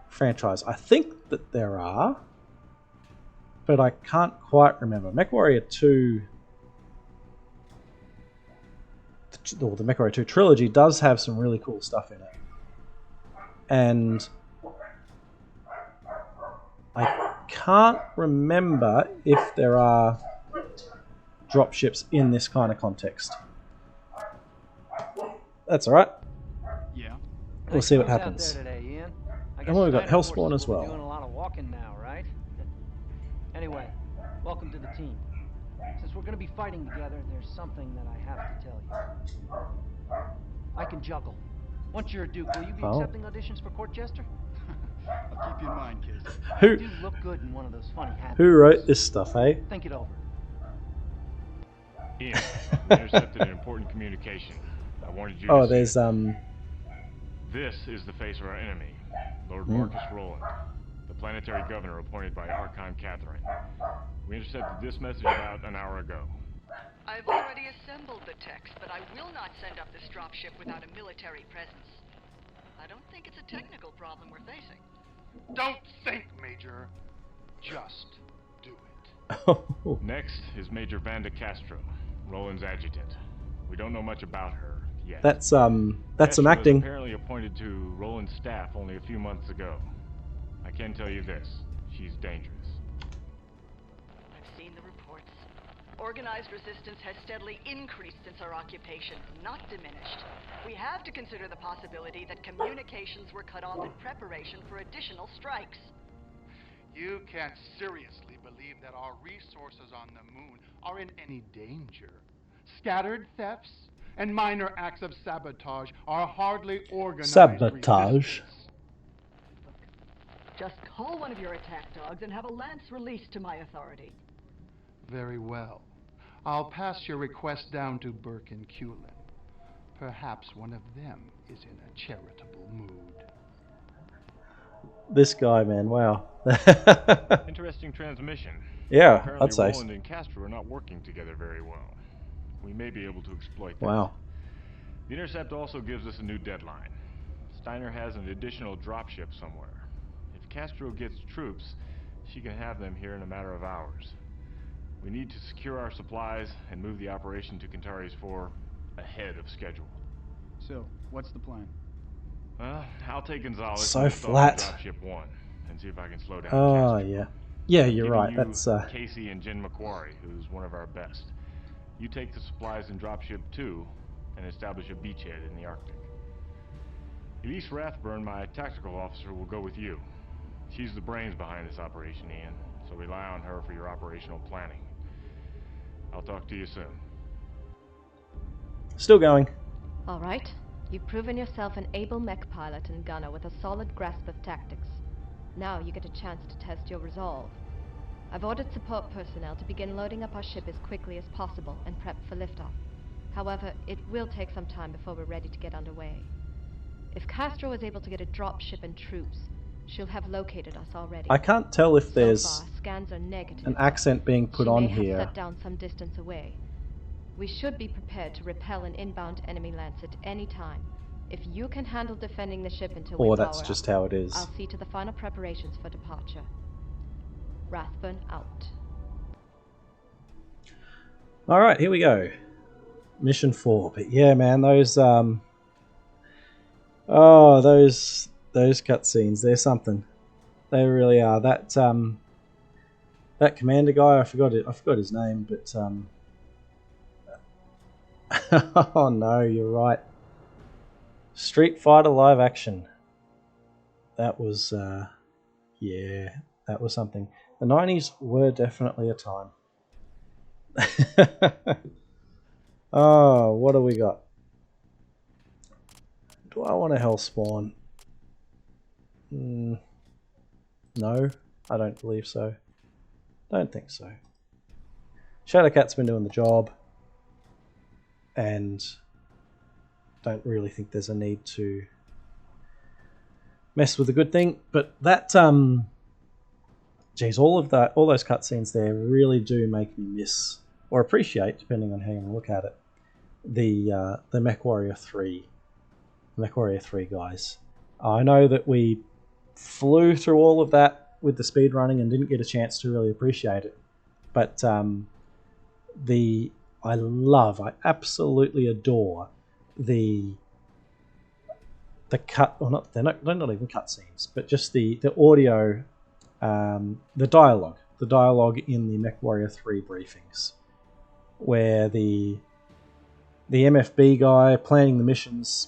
[SPEAKER 1] franchise. I think that there are, but I can't quite remember. Mechwarrior 2, or the Mechwarrior 2 trilogy, does have some really cool stuff in it. And I can't remember if there are dropships in this kind of context. That's alright.
[SPEAKER 9] Yeah.
[SPEAKER 1] We'll see what happens.
[SPEAKER 10] Out there today, Ian. I
[SPEAKER 1] And we've got
[SPEAKER 10] Steiner
[SPEAKER 1] Hellspawn
[SPEAKER 10] forces
[SPEAKER 1] as
[SPEAKER 10] will be doing a
[SPEAKER 1] well.
[SPEAKER 10] lot of walking now, right? Anyway, welcome to the team. Since we're going to be fighting together, there's something that I have to tell you. I can juggle. Once you're a Duke, will you be accepting auditions for Court Jester?
[SPEAKER 9] I'll keep you in mind, Casey.
[SPEAKER 10] You do look good in one of those funny hats.
[SPEAKER 1] Who wrote this stuff, eh?
[SPEAKER 10] Think it over.
[SPEAKER 4] Ian, we intercepted an important communication. I wanted you to
[SPEAKER 1] Oh,
[SPEAKER 4] see
[SPEAKER 1] there's
[SPEAKER 4] it. This is the face of our enemy, Lord Marcus Roland, the planetary governor appointed by Archon Catherine. We intercepted this message about an hour ago.
[SPEAKER 12] I've already assembled the text, but I will not send up this dropship without a military presence. I don't think it's a technical problem we're facing.
[SPEAKER 9] Don't think, Major. Just do it.
[SPEAKER 4] Next is Major Vanda Castro, Roland's adjutant. We don't know much about her yet.
[SPEAKER 1] that's some
[SPEAKER 4] Castro
[SPEAKER 1] acting.
[SPEAKER 4] was apparently appointed to Roland's staff only a few months ago. I can tell you this: she's dangerous.
[SPEAKER 12] I've seen the reports. Organized resistance has steadily increased since our occupation, not diminished. We have to consider the possibility that communications were cut off in preparation for additional strikes.
[SPEAKER 9] You can't seriously believe that our resources on the moon are in any danger. Scattered thefts and minor acts of sabotage are hardly organized
[SPEAKER 1] Sabotage.
[SPEAKER 9] resistance.
[SPEAKER 12] Just call one of your attack dogs and have a lance released to my authority.
[SPEAKER 9] Very well. I'll pass your request down to Burke and Cullen. Perhaps one of them is in a charitable mood.
[SPEAKER 1] This guy, man, wow.
[SPEAKER 4] Interesting transmission.
[SPEAKER 1] Yeah,
[SPEAKER 4] apparently
[SPEAKER 1] I'd say.
[SPEAKER 4] Roland and Castro are not working together very well. We may be able to exploit that.
[SPEAKER 1] Wow.
[SPEAKER 4] The intercept also gives us a new deadline. Steiner has an additional dropship somewhere. If Castro gets troops, she can have them here in a matter of hours. We need to secure our supplies and move the operation to Kantari's 4 ahead of schedule.
[SPEAKER 9] So, what's the plan?
[SPEAKER 4] Well, I'll take Gonzalez
[SPEAKER 1] So
[SPEAKER 4] and install
[SPEAKER 1] flat.
[SPEAKER 4] Dropship 1 and see if I can slow down
[SPEAKER 1] Oh,
[SPEAKER 4] Castro.
[SPEAKER 1] yeah. Yeah, you're
[SPEAKER 4] Giving
[SPEAKER 1] right.
[SPEAKER 4] you
[SPEAKER 1] That's
[SPEAKER 4] Casey and Jen Mechwarrior, who's one of our best. You take the supplies in Dropship 2 and establish a beachhead in the Arctic. Elise Rathburn, my tactical officer, will go with you. She's the brains behind this operation, Ian, so rely on her for your operational planning. I'll talk to you soon.
[SPEAKER 1] still going.
[SPEAKER 13] All right. You've proven yourself an able mech pilot and gunner with a solid grasp of tactics. Now you get a chance to test your resolve. I've ordered support personnel to begin loading up our ship as quickly as possible and prep for liftoff. However, it will take some time before we're ready to get underway. If Castro is able to get a drop ship and troops, she'll have located us already.
[SPEAKER 1] I can't tell if there's
[SPEAKER 13] so far, scans are negative.
[SPEAKER 1] an accent being put on
[SPEAKER 13] She may
[SPEAKER 1] here.
[SPEAKER 13] have set down some distance away. We should be prepared to repel an inbound enemy lance at any time. If you can handle defending the ship until we
[SPEAKER 1] Or
[SPEAKER 13] power
[SPEAKER 1] that's
[SPEAKER 13] up,
[SPEAKER 1] just how it is.
[SPEAKER 13] I'll see to the final preparations for departure. Rathburn out.
[SPEAKER 1] Alright, here we go. Mission 4. But yeah, man, those those cutscenes, they're something. They really are. That commander guy, I forgot his name, but oh no, you're right. Street Fighter live action. That was yeah, that was something. The 90s were definitely a time. Oh, what do we got? Do I want a Hellspawn? No, I don't believe so. Don't think so. Shadowcat's been doing the job, and don't really think there's a need to mess with the good thing. But that, geez, all those cutscenes there really do make me miss or appreciate, depending on how you look at it, the Mechwarrior 3, Mechwarrior 3 guys. I know that we flew through all of that with the speedrunning and didn't get a chance to really appreciate it, but I absolutely adore the cut, or not, they're not even cutscenes, but just the audio, the dialogue in the Mechwarrior 3 briefings, where the MFB guy planning the missions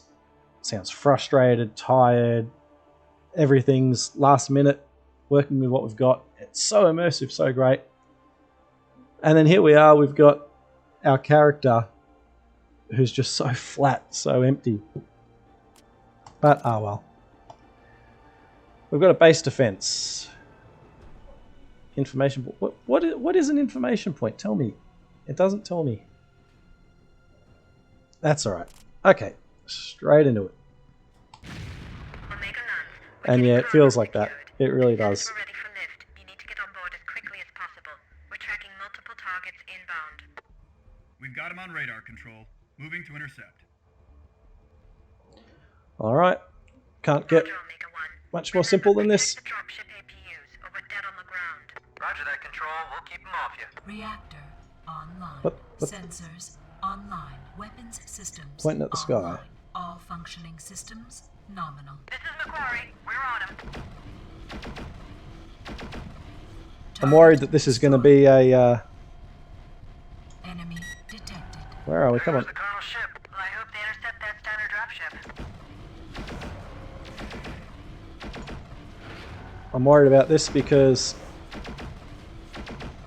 [SPEAKER 1] sounds frustrated, tired, everything's last minute, working with what we've got. It's so immersive, so great. And then here we are, we've got our character who's just so flat, so empty. But, ah well. We've got a base defense. Information point. What is an information point? Tell me. It doesn't tell me. That's alright. Okay. Straight into it. And yeah, it feels like that. It really does.
[SPEAKER 14] We've got him on radar control. Moving to intercept.
[SPEAKER 1] Alright. Can't get much more simple than this.
[SPEAKER 15] Roger that, Control. We'll keep him off you.
[SPEAKER 8] Reactor online.
[SPEAKER 1] What?
[SPEAKER 8] Sensors online. Weapons systems
[SPEAKER 1] Pointing at the sky.
[SPEAKER 8] online. All functioning systems nominal.
[SPEAKER 6] This is Mechwarrior. We're on him.
[SPEAKER 1] I'm worried that this is going to be a...
[SPEAKER 8] Enemy detected.
[SPEAKER 1] Where are we? Come on.
[SPEAKER 6] The Colonel's ship. Well, I hope they intercept that Steiner dropship.
[SPEAKER 1] I'm worried about this because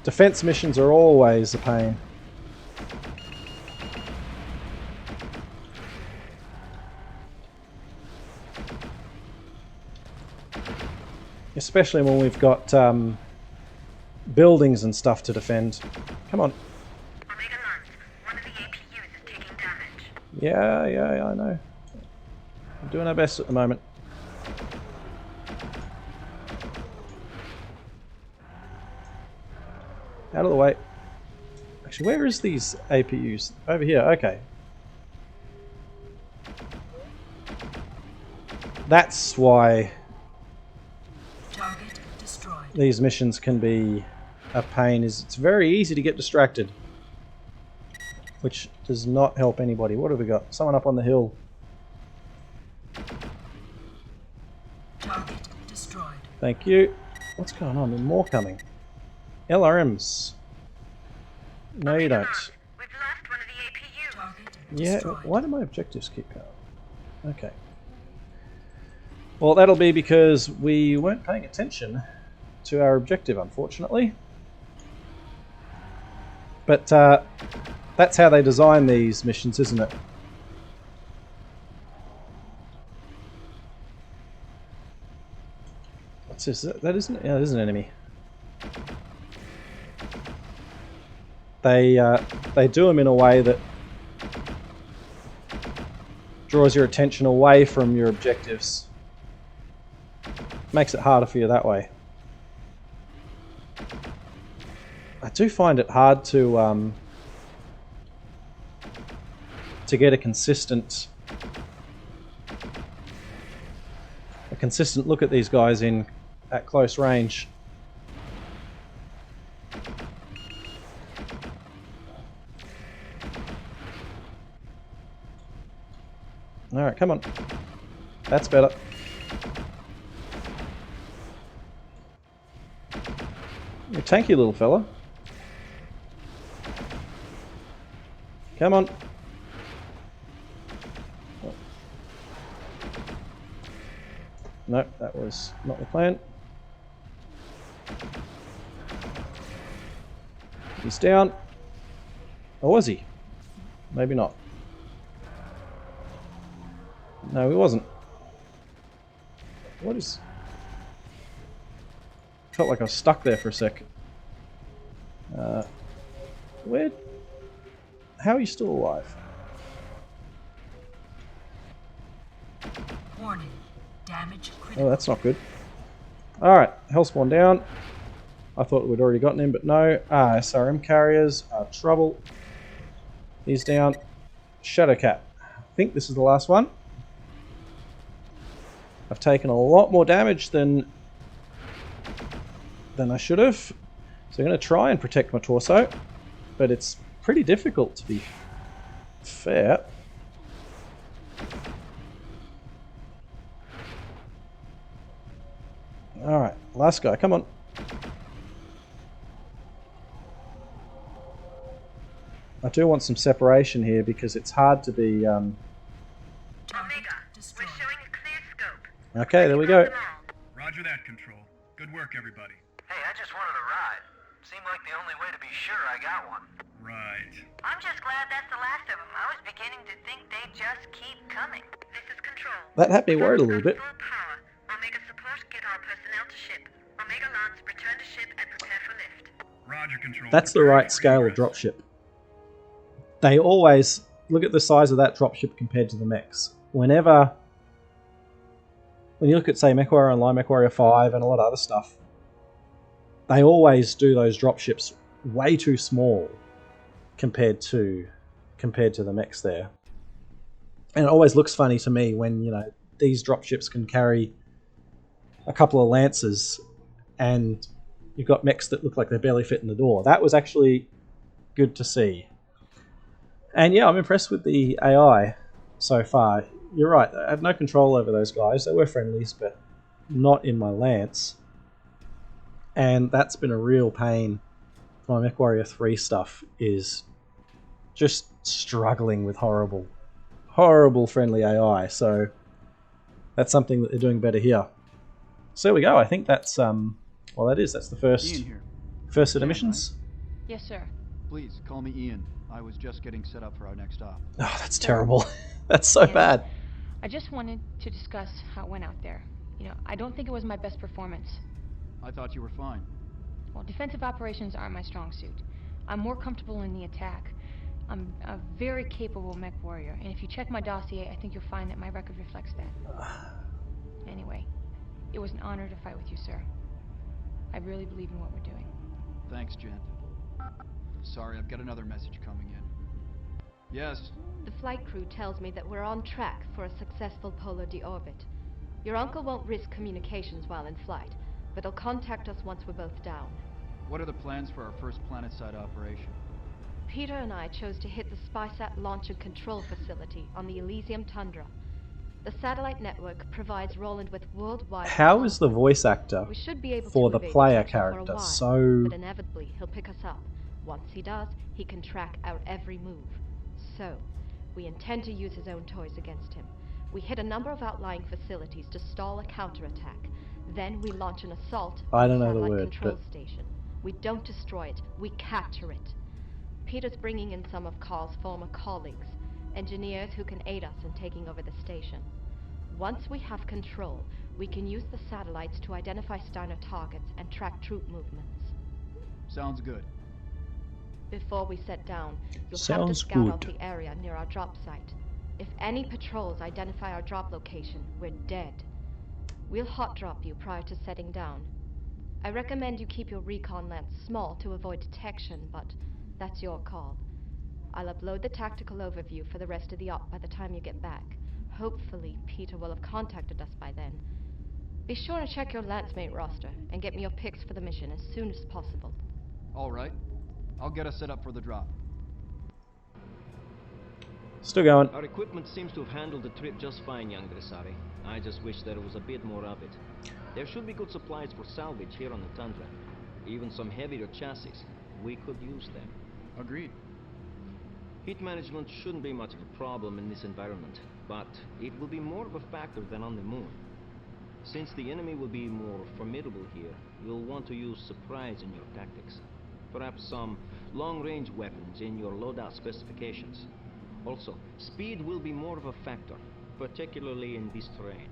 [SPEAKER 1] defense missions are always a pain. Especially when we've got buildings and stuff to defend. Come on.
[SPEAKER 6] One of the APUs is taking damage.
[SPEAKER 1] Yeah, I know. We're doing our best at the moment. Out of the way. Actually, where is these APUs? Over here, okay. That's why
[SPEAKER 8] Target destroyed.
[SPEAKER 1] these missions can be a pain, is it's very easy to get distracted. Which does not help anybody. What have we got? Someone up on the hill.
[SPEAKER 8] Target destroyed.
[SPEAKER 1] Thank you. What's going on? There's more coming. LRMs. No, you don't.
[SPEAKER 6] We've lost one of the APUs.
[SPEAKER 8] Target
[SPEAKER 1] Yeah,
[SPEAKER 8] destroyed.
[SPEAKER 1] why do my objectives keep going? Okay. Well, that'll be because we weren't paying attention to our objective, unfortunately. But that's how they design these missions, isn't it? What's this? That isn't. Yeah, that is an enemy. They do them in a way that draws your attention away from your objectives. Makes it harder for you that way. I do find it hard to get a consistent look at these guys at close range. Alright, come on. That's better. You're a tanky little fella. Come on. No, that was not the plan. He's down. Or was he? Maybe not. No, he wasn't. What is... Felt like I was stuck there for a sec. Where? How are you still alive?
[SPEAKER 8] Warning. Damage critical.
[SPEAKER 1] Oh, that's not good. Alright, Hellspawn down. I thought we'd already gotten him, but no. SRM carriers are trouble. He's down. Shadowcat. I think this is the last one. I've taken a lot more damage than I should have. So I'm going to try and protect my torso. But it's pretty difficult, to be fair. Alright, last guy, come on. I do want some separation here because it's hard to be...
[SPEAKER 6] Omega, we're showing a clear scope.
[SPEAKER 1] Okay, there we go.
[SPEAKER 14] Roger that, Control. Good work, everybody.
[SPEAKER 15] Hey, I just wanted a ride. Seemed like the only way to be sure I got one.
[SPEAKER 14] Right.
[SPEAKER 6] I'm just glad that's the last of them. I was beginning to think they'd just keep coming. This is Control.
[SPEAKER 1] That had me worried a little bit.
[SPEAKER 6] Full power. Omega support, get our personnel to ship. Omega Lance, return to ship and prepare for lift.
[SPEAKER 14] Roger, Control.
[SPEAKER 1] That's the right scale of dropship. They always... Look at the size of that dropship compared to the mechs. When you look at, say, Mechwarrior Online, Mechwarrior 5 and a lot of other stuff, they always do those dropships way too small compared to the mechs there. And it always looks funny to me when, you know, these dropships can carry a couple of lancers and you've got mechs that look like they barely fit in the door. That was actually good to see. And yeah, I'm impressed with the AI so far. You're right, I had no control over those guys. They were friendlies, but not in my lance. And that's been a real pain. My Mechwarrior 3 stuff is just struggling with horrible friendly AI. So that's something that they're doing better here. So there we go. I think that's well, that's the first set of missions.
[SPEAKER 16] Yes, sir.
[SPEAKER 3] Please call me Ian. I was just getting set up for our next stop.
[SPEAKER 1] Oh, that's terrible. That's so bad.
[SPEAKER 16] I just wanted to discuss how it went out there. You know, I don't think it was my best performance.
[SPEAKER 3] I thought you were fine.
[SPEAKER 16] Well, defensive operations aren't my strong suit. I'm more comfortable in the attack. I'm a very capable mech warrior, and if you check my dossier, I think you'll find that my record reflects that. Anyway, it was an honor to fight with you, sir. I really believe in what we're doing.
[SPEAKER 3] Thanks, Jen. Sorry, I've got another message coming in. Yes?
[SPEAKER 13] The flight crew tells me that we're on track for a successful polar deorbit. Your uncle won't risk communications while in flight, but he'll contact us once we're both down.
[SPEAKER 3] What are the plans for our first planet-side operation?
[SPEAKER 13] Peter and I chose to hit the SpySat launch and control facility on the Elysium Tundra. The satellite network provides Roland with worldwide...
[SPEAKER 1] How is the voice actor for the player character so...
[SPEAKER 13] But inevitably, he'll pick us up. Once he does, he can track our every move. So, we intend to use his own toys against him. We hit a number of outlying facilities to stall a counterattack. Then we launch an assault
[SPEAKER 1] I don't
[SPEAKER 13] on the
[SPEAKER 1] know the
[SPEAKER 13] satellite
[SPEAKER 1] word,
[SPEAKER 13] control
[SPEAKER 1] but...
[SPEAKER 13] station. We don't destroy it, we capture it. Peter's bringing in some of Carl's former colleagues, engineers who can aid us in taking over the station. Once we have control, we can use the satellites to identify Steiner targets and track troop movements.
[SPEAKER 3] Sounds good.
[SPEAKER 13] Before we set down, you'll have to
[SPEAKER 1] Sounds
[SPEAKER 13] scout out
[SPEAKER 1] good.
[SPEAKER 13] the area near our drop site. If any patrols identify our drop location, we're dead. We'll hot drop you prior to setting down. I recommend you keep your recon lens small to avoid detection, but that's your call. I'll upload the tactical overview for the rest of the op by the time you get back. Hopefully, Peter will have contacted us by then. Be sure to check your lancemate roster and get me your picks for the mission as soon as possible.
[SPEAKER 3] All right. I'll get us set up for the drop.
[SPEAKER 1] Still going.
[SPEAKER 7] Our equipment seems to have handled the trip just fine, young Dressari. I just wish there was a bit more of it. There should be good supplies for salvage here on the Tundra. Even some heavier chassis. We could use them.
[SPEAKER 3] Agreed.
[SPEAKER 7] Heat management shouldn't be much of a problem in this environment, but it will be more of a factor than on the moon. Since the enemy will be more formidable here, you'll want to use surprise in your tactics. Perhaps some long-range weapons in your loadout specifications. Also, speed will be more of a factor, particularly in this terrain.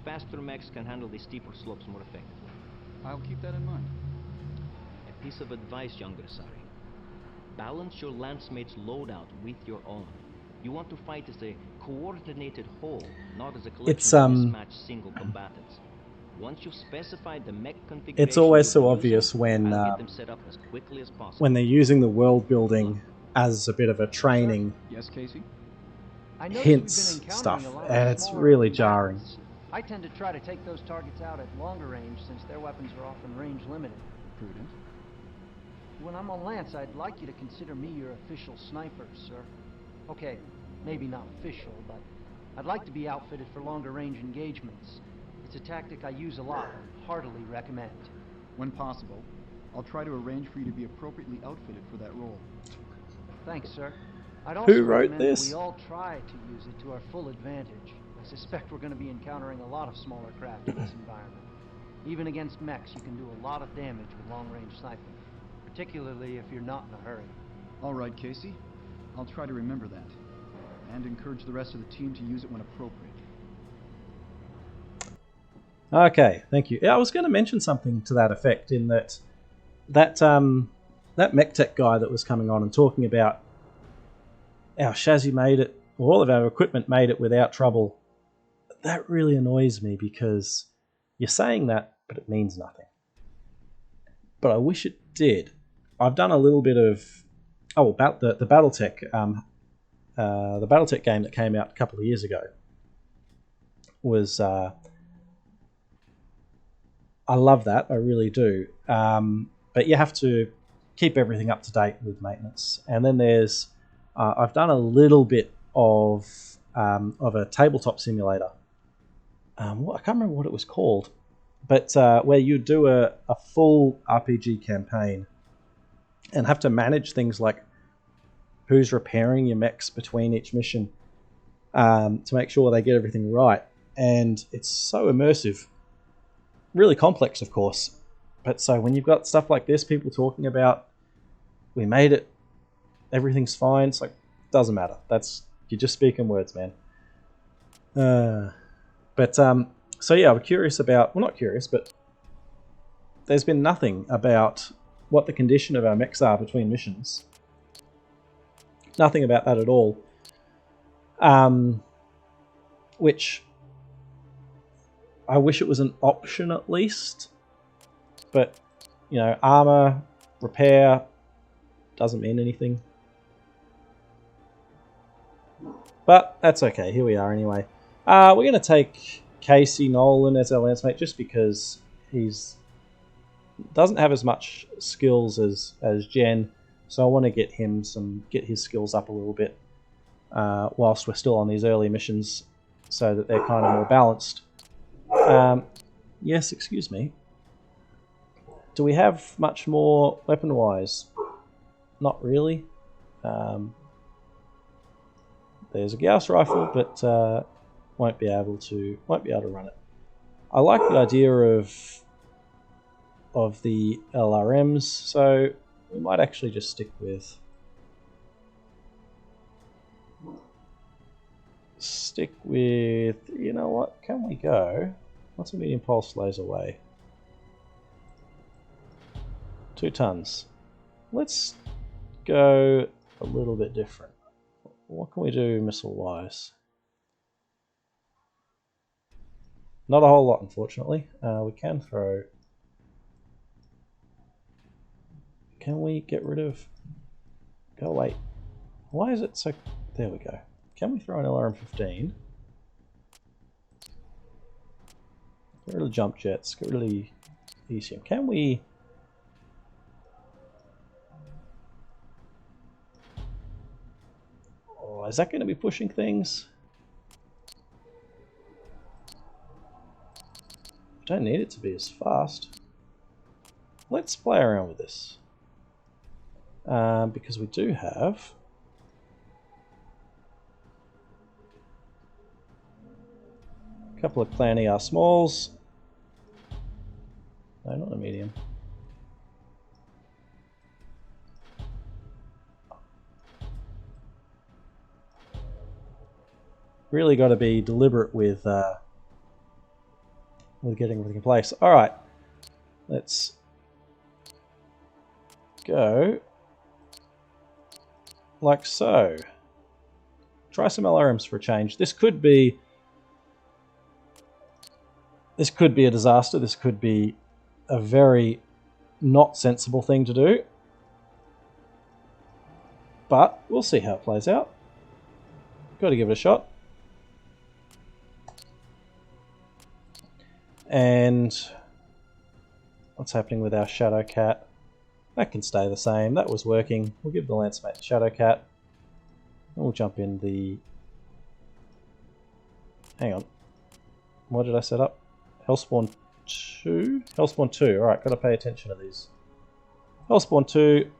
[SPEAKER 7] Faster mechs can handle the steeper slopes more effectively.
[SPEAKER 3] I'll keep that in mind.
[SPEAKER 7] And piece of advice, young Grisari. Balance your lancemate's loadout with your own. You want to fight as a coordinated whole, not as a collection of mismatched single combatants. Once you've specified the mech configuration,
[SPEAKER 1] it's always so obvious when
[SPEAKER 7] get them set up as quickly as possible.
[SPEAKER 1] when they're using the world building as a bit of a training.
[SPEAKER 10] Yes, Casey?
[SPEAKER 1] Hints stuff, and it's really jarring.
[SPEAKER 10] I tend to try to take those targets out at longer range since their weapons are often range limited.
[SPEAKER 3] Prudent.
[SPEAKER 10] When I'm on Lance, I'd like you to consider me your official sniper, sir. Okay, maybe not official, but I'd like to be outfitted for longer range engagements. It's a tactic I use a lot and heartily recommend.
[SPEAKER 3] When possible, I'll try to arrange for you to be appropriately outfitted for that role.
[SPEAKER 10] Thanks, sir. I'd also
[SPEAKER 1] Who wrote
[SPEAKER 10] recommend
[SPEAKER 1] this?
[SPEAKER 10] that we all try to use it to our full advantage. I suspect we're going to be encountering a lot of smaller craft in this environment. Even against mechs, you can do a lot of damage with long-range sniping, particularly if you're not in a hurry.
[SPEAKER 3] All right, Casey. I'll try to remember that, and encourage the rest of the team to use it when appropriate.
[SPEAKER 1] Okay, thank you. Yeah, I was going to mention something to that effect in that mech tech guy that was coming on and talking about our chassis made it, all of our equipment made it without trouble. That really annoys me because you're saying that, but it means nothing. But I wish it did. I've done a little bit of about the BattleTech the BattleTech game that came out a couple of years ago was I love that, I really do. But you have to keep everything up to date with maintenance. And then there's I've done a little bit of a tabletop simulator. I can't remember what it was called, but where you do a full RPG campaign and have to manage things like who's repairing your mechs between each mission to make sure they get everything right. And it's so immersive. Really complex, of course. But so when you've got stuff like this, people talking about, we made it, everything's fine, it's like, doesn't matter. You're just speaking words, man. So yeah, I'm curious about, well, not curious, but there's been nothing about what the condition of our mechs are between missions. Nothing about that at all. Which I wish it was an option at least. But, you know, armor, repair, doesn't mean anything. But that's okay, here we are anyway. We're going to take Casey Nolan as our lance mate just because he's doesn't have as much skills as Jen, so I want to get his skills up a little bit whilst we're still on these early missions so that they're kind of more balanced. Yes, excuse me. Do we have much more weapon-wise? Not really. There's a Gauss rifle, but won't be able to run it. I like the idea of the LRMs, so we might actually just stick with you know what? Can we go? What's a medium pulse laser weigh? 2 tons. Let's go a little bit different. What can we do missile-wise? Not a whole lot, unfortunately. We can throw... Can we get rid of... Go away. Why is it so... There we go. Can we throw an LRM-15? Get rid of the jump jets. Get rid of the ECM. Can we... Oh, is that going to be pushing things? I don't need it to be as fast. Let's play around with this. Because we do have... a couple of Clan ER smalls. No, not a medium. Really got to be deliberate with getting everything in place. All right, let's go like so. Try some LRMs for a change. This could be a disaster. This could be a very not sensible thing to do. But we'll see how it plays out. Got to give it a shot. And what's happening with our Shadow Cat? That can stay the same. That was working. We'll give the Lance Mate the Shadow Cat. And we'll jump in the... Hang on. What did I set up? Hellspawn 2? Hellspawn 2. Alright, got to pay attention to these. Hellspawn 2.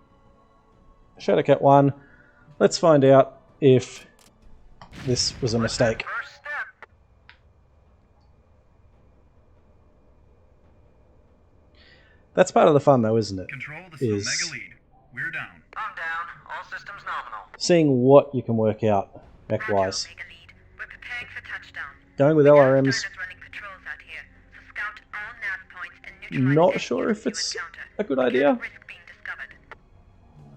[SPEAKER 1] Shadow Cat 1. Let's find out if this was a mistake. That's part of the fun, though, isn't it?
[SPEAKER 14] Control, this is Omega Lead. We're down.
[SPEAKER 15] I'm down. All systems nominal.
[SPEAKER 1] Seeing what you can work out mech-wise. Going with LRMs. Not sure if it's a good idea.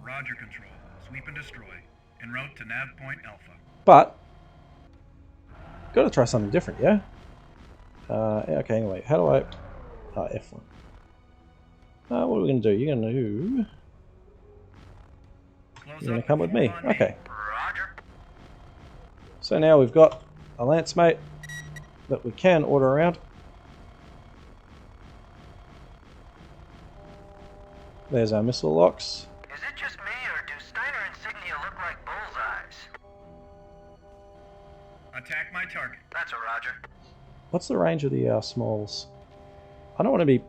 [SPEAKER 14] Roger, Control. Sweep and destroy. En route to nav point Alpha.
[SPEAKER 1] But got to try something different, yeah? Okay, anyway, how do I... F1. What are we going to do? You're going to do... You're going to come with me. Okay. So now we've got a Lance Mate that we can order around. There's our missile locks.
[SPEAKER 15] Is it just me, or do Steiner insignia look like bullseyes?
[SPEAKER 14] Attack my target.
[SPEAKER 15] That's a Roger.
[SPEAKER 1] What's the range of the smalls? I don't want to be...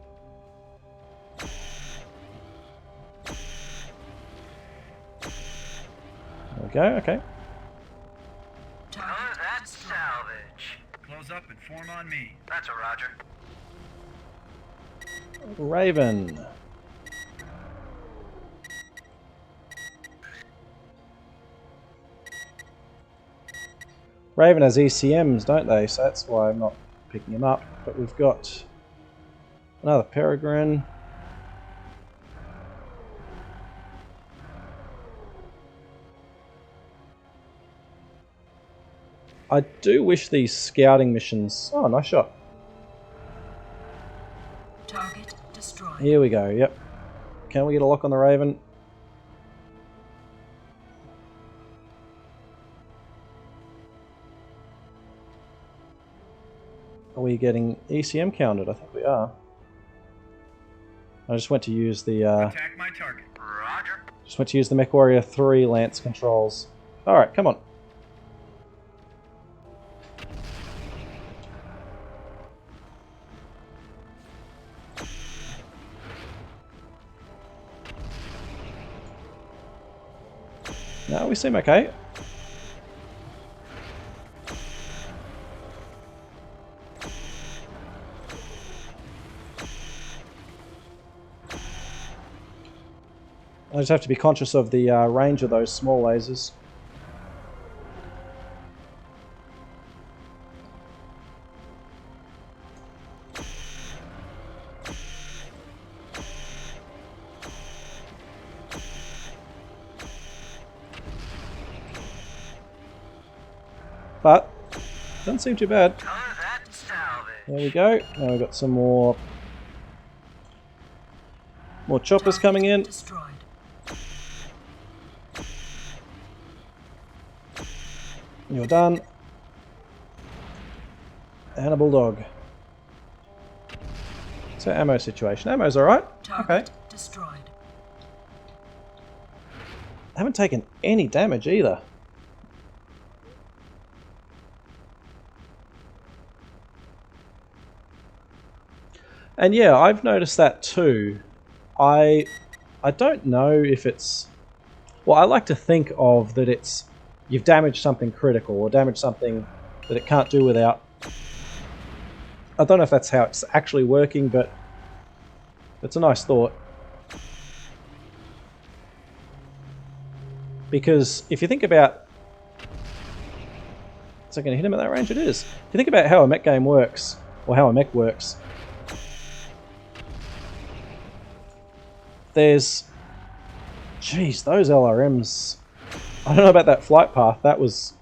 [SPEAKER 1] There we go, okay.
[SPEAKER 15] Oh, that's salvage.
[SPEAKER 14] Close up and form on me.
[SPEAKER 15] That's a Roger.
[SPEAKER 1] Raven. Raven has ECMs, don't they? So that's why I'm not picking him up. But we've got another Peregrine. I do wish these scouting missions... Oh, nice shot.
[SPEAKER 8] Target destroyed.
[SPEAKER 1] Here we go, yep. Can we get a lock on the Raven? Are we getting ECM counted? I think we are. I just went to use the...
[SPEAKER 14] Attack my target.
[SPEAKER 15] Roger.
[SPEAKER 1] Just went to use the Mechwarrior 3 Lance controls. Alright, come on. No, we seem okay. I just have to be conscious of the range of those small lasers. But doesn't seem too bad.
[SPEAKER 15] Oh, that's salvage.
[SPEAKER 1] There we go. Now we've got some more choppers coming in.
[SPEAKER 8] Destroyed.
[SPEAKER 1] You're done. And a bulldog. So ammo situation. Ammo's alright. Okay.
[SPEAKER 8] Destroyed.
[SPEAKER 1] Haven't taken any damage either. And yeah, I've noticed that too. I don't know if it's... Well, I like to think of that it's... You've damaged something critical or damaged something that it can't do without. I don't know if that's how it's actually working, but it's a nice thought. Because if you think about... Is that going to hit him at that range? It is. If you think about how a mech game works, or how a mech works, there's Jeez, those LRMs. I don't know about that flight path. That was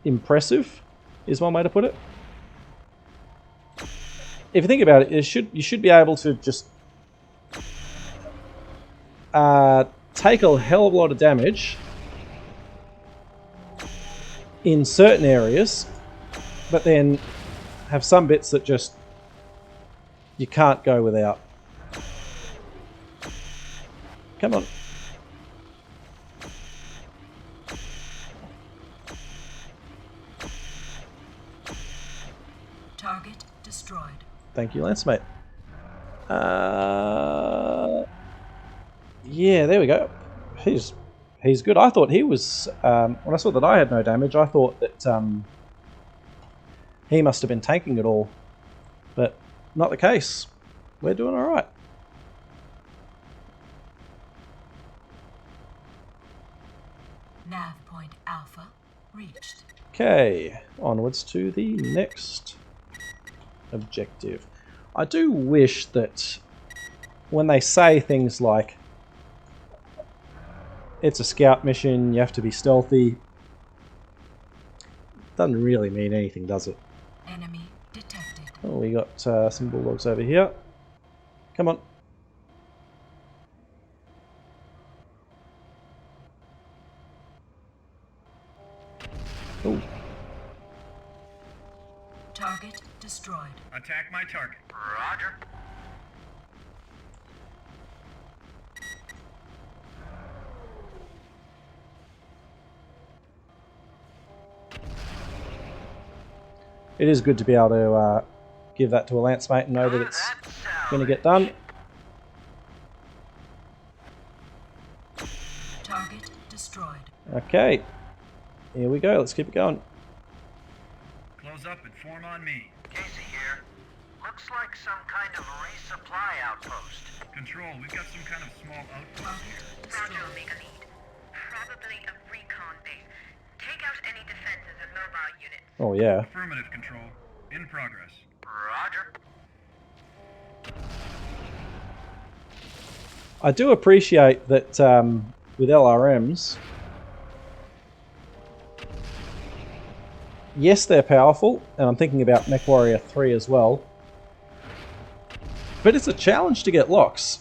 [SPEAKER 1] impressive, is one way to put it. If you think about it, you should be able to just take a hell of a lot of damage in certain areas, but then have some bits that just you can't go without. Come on.
[SPEAKER 8] Target destroyed.
[SPEAKER 1] Thank you, Lance, mate. Yeah, there we go. He's good. I thought he was... when I saw that I had no damage, I thought that he must have been tanking it all. But not the case. We're doing alright.
[SPEAKER 8] Nav point Alpha reached.
[SPEAKER 1] Okay, onwards to the next objective. I do wish that when they say things like it's a scout mission, you have to be stealthy, doesn't really mean anything, does it?
[SPEAKER 8] Enemy detected.
[SPEAKER 1] Oh, we got some bulldogs over here. Come on. Oh.
[SPEAKER 8] Target destroyed.
[SPEAKER 14] Attack my target.
[SPEAKER 15] Roger.
[SPEAKER 1] It is good to be able to give that to a lance mate and know that it's going to get done.
[SPEAKER 8] Target destroyed.
[SPEAKER 1] Okay, here we go. Let's keep it going.
[SPEAKER 14] Close up and form on me.
[SPEAKER 15] Casey here. Looks like some kind of resupply outpost.
[SPEAKER 14] Control, we've got some kind of small outpost here.
[SPEAKER 6] Roger, Omega Lead. Probably a recon base. Take out any defenses and mobile units.
[SPEAKER 1] Oh yeah.
[SPEAKER 14] Affirmative, Control. In progress.
[SPEAKER 15] Roger.
[SPEAKER 1] I do appreciate that with LRMs, yes, they're powerful, and I'm thinking about Mechwarrior 3 as well, but it's a challenge to get locks.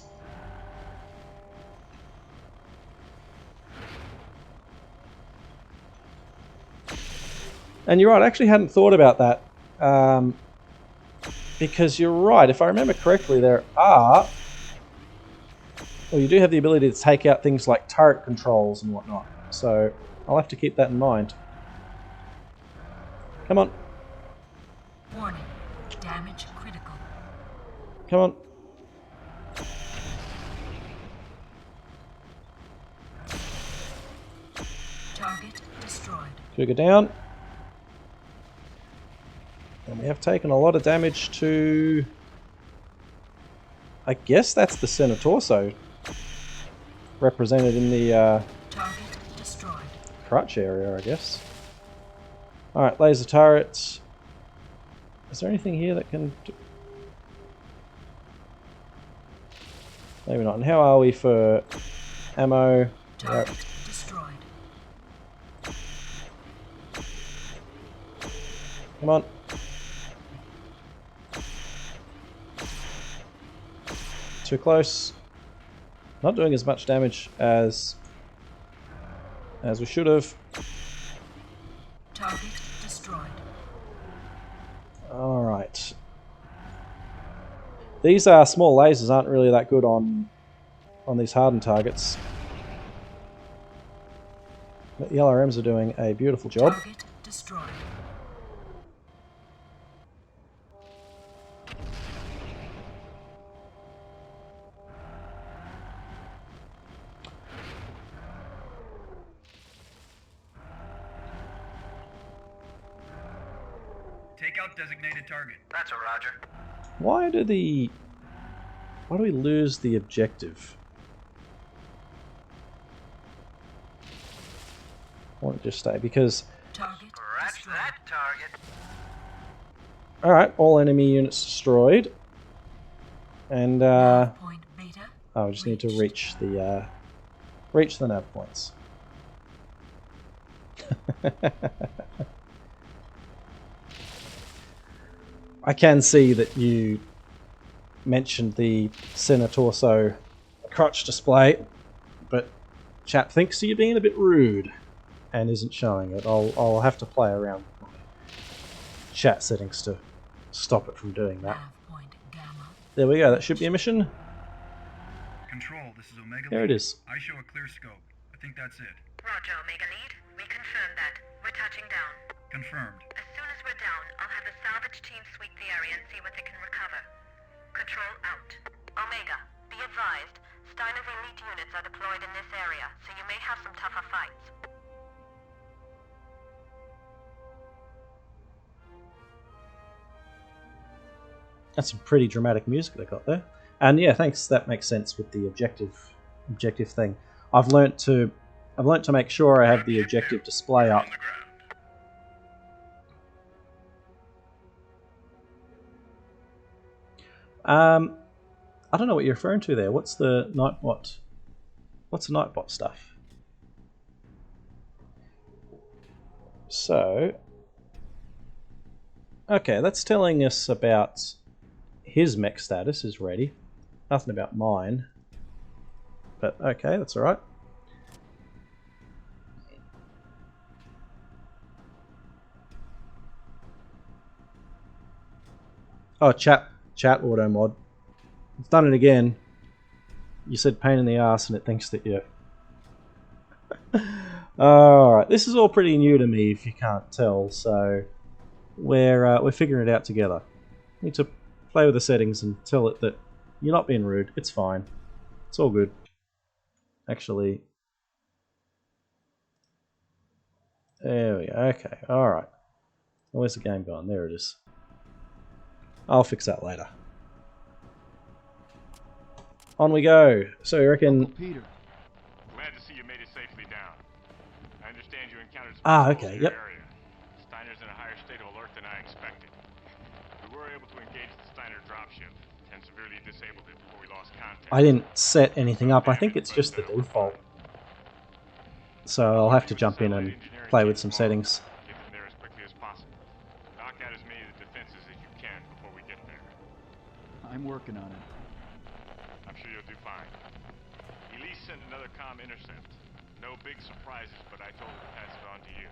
[SPEAKER 1] And you're right, I actually hadn't thought about that, because you're right, if I remember correctly, there are... Well, you do have the ability to take out things like turret controls and whatnot, so I'll have to keep that in mind. Come on.
[SPEAKER 8] Warning. Damage critical.
[SPEAKER 1] Come on.
[SPEAKER 8] Target destroyed.
[SPEAKER 1] Cougar down. And we have taken a lot of damage to... I guess that's the center torso. Represented in the
[SPEAKER 8] Target destroyed.
[SPEAKER 1] crutch area, I guess. Alright, laser turrets. Is there anything here that can... Maybe not. And how are we for ammo?
[SPEAKER 8] Target destroyed.
[SPEAKER 1] Come on. Too close. Not doing as much damage as we should have.
[SPEAKER 8] Target destroyed.
[SPEAKER 1] Alright. These small lasers aren't really that good on these hardened targets. But the LRMs are doing a beautiful job.
[SPEAKER 8] Target destroyed.
[SPEAKER 14] Take out designated target.
[SPEAKER 15] That's a roger.
[SPEAKER 1] Why do we lose the objective? I want to just stay because...
[SPEAKER 8] Target
[SPEAKER 15] Scratch that target.
[SPEAKER 1] Alright, all enemy units destroyed. And
[SPEAKER 8] Point beta.
[SPEAKER 1] oh, I just need to reach the Reach the nav points. I can see that you mentioned the center torso crotch display, but chat thinks you're being a bit rude and isn't showing it. I'll have to play around with my chat settings to stop it from doing that. There we go, that should be a mission.
[SPEAKER 14] Control, this is Omega
[SPEAKER 1] There
[SPEAKER 14] Lead.
[SPEAKER 1] it is.
[SPEAKER 14] I show a clear scope. I think that's it.
[SPEAKER 6] Roger, Omega Lead. We confirm that. We're touching down.
[SPEAKER 14] Confirmed.
[SPEAKER 6] As soon as we're down, I'll have the salvage team sweep the area and see what they can recover. Control out. Omega, be advised. Steiner's elite units are deployed in this area, so you may have some tougher fights.
[SPEAKER 1] That's some pretty dramatic music they got there. And yeah, thanks. That makes sense with the objective thing. I've learnt to make sure I have the objective display up. I don't know what you're referring to there. What's the Nightbot? What's the Nightbot stuff? So, okay, that's telling us about his mech status is ready. Nothing about mine. But okay, that's alright. Oh, chat auto mod. It's done it again. You said pain in the ass and it thinks that you... Alright, this is all pretty new to me if you can't tell, so we're figuring it out together. Need to play with the settings and tell it that you're not being rude. It's fine. It's all good. Actually, there we go. Okay, alright. Where's the game gone? There it is. I'll fix that later. On we go. So you reckon...
[SPEAKER 3] Uncle Peter.
[SPEAKER 4] Glad to see you made it safely down. I understand you encountered some
[SPEAKER 1] okay,
[SPEAKER 4] in
[SPEAKER 1] yep.
[SPEAKER 4] your area. Steiner's in a higher state of alert than I expected. We were able to engage the Steiner dropship and severely disabled it before we lost contact.
[SPEAKER 1] I didn't set anything up. I think it's just the default. So I'll have to jump in and play with some settings.
[SPEAKER 4] Get them there as quickly as possible. Knock out as many of the defenses as you can before we get there.
[SPEAKER 3] I'm working on it.
[SPEAKER 4] I'm sure you'll do fine. Elise sent another comm intercept. No big surprises, but I told her to pass it on to you.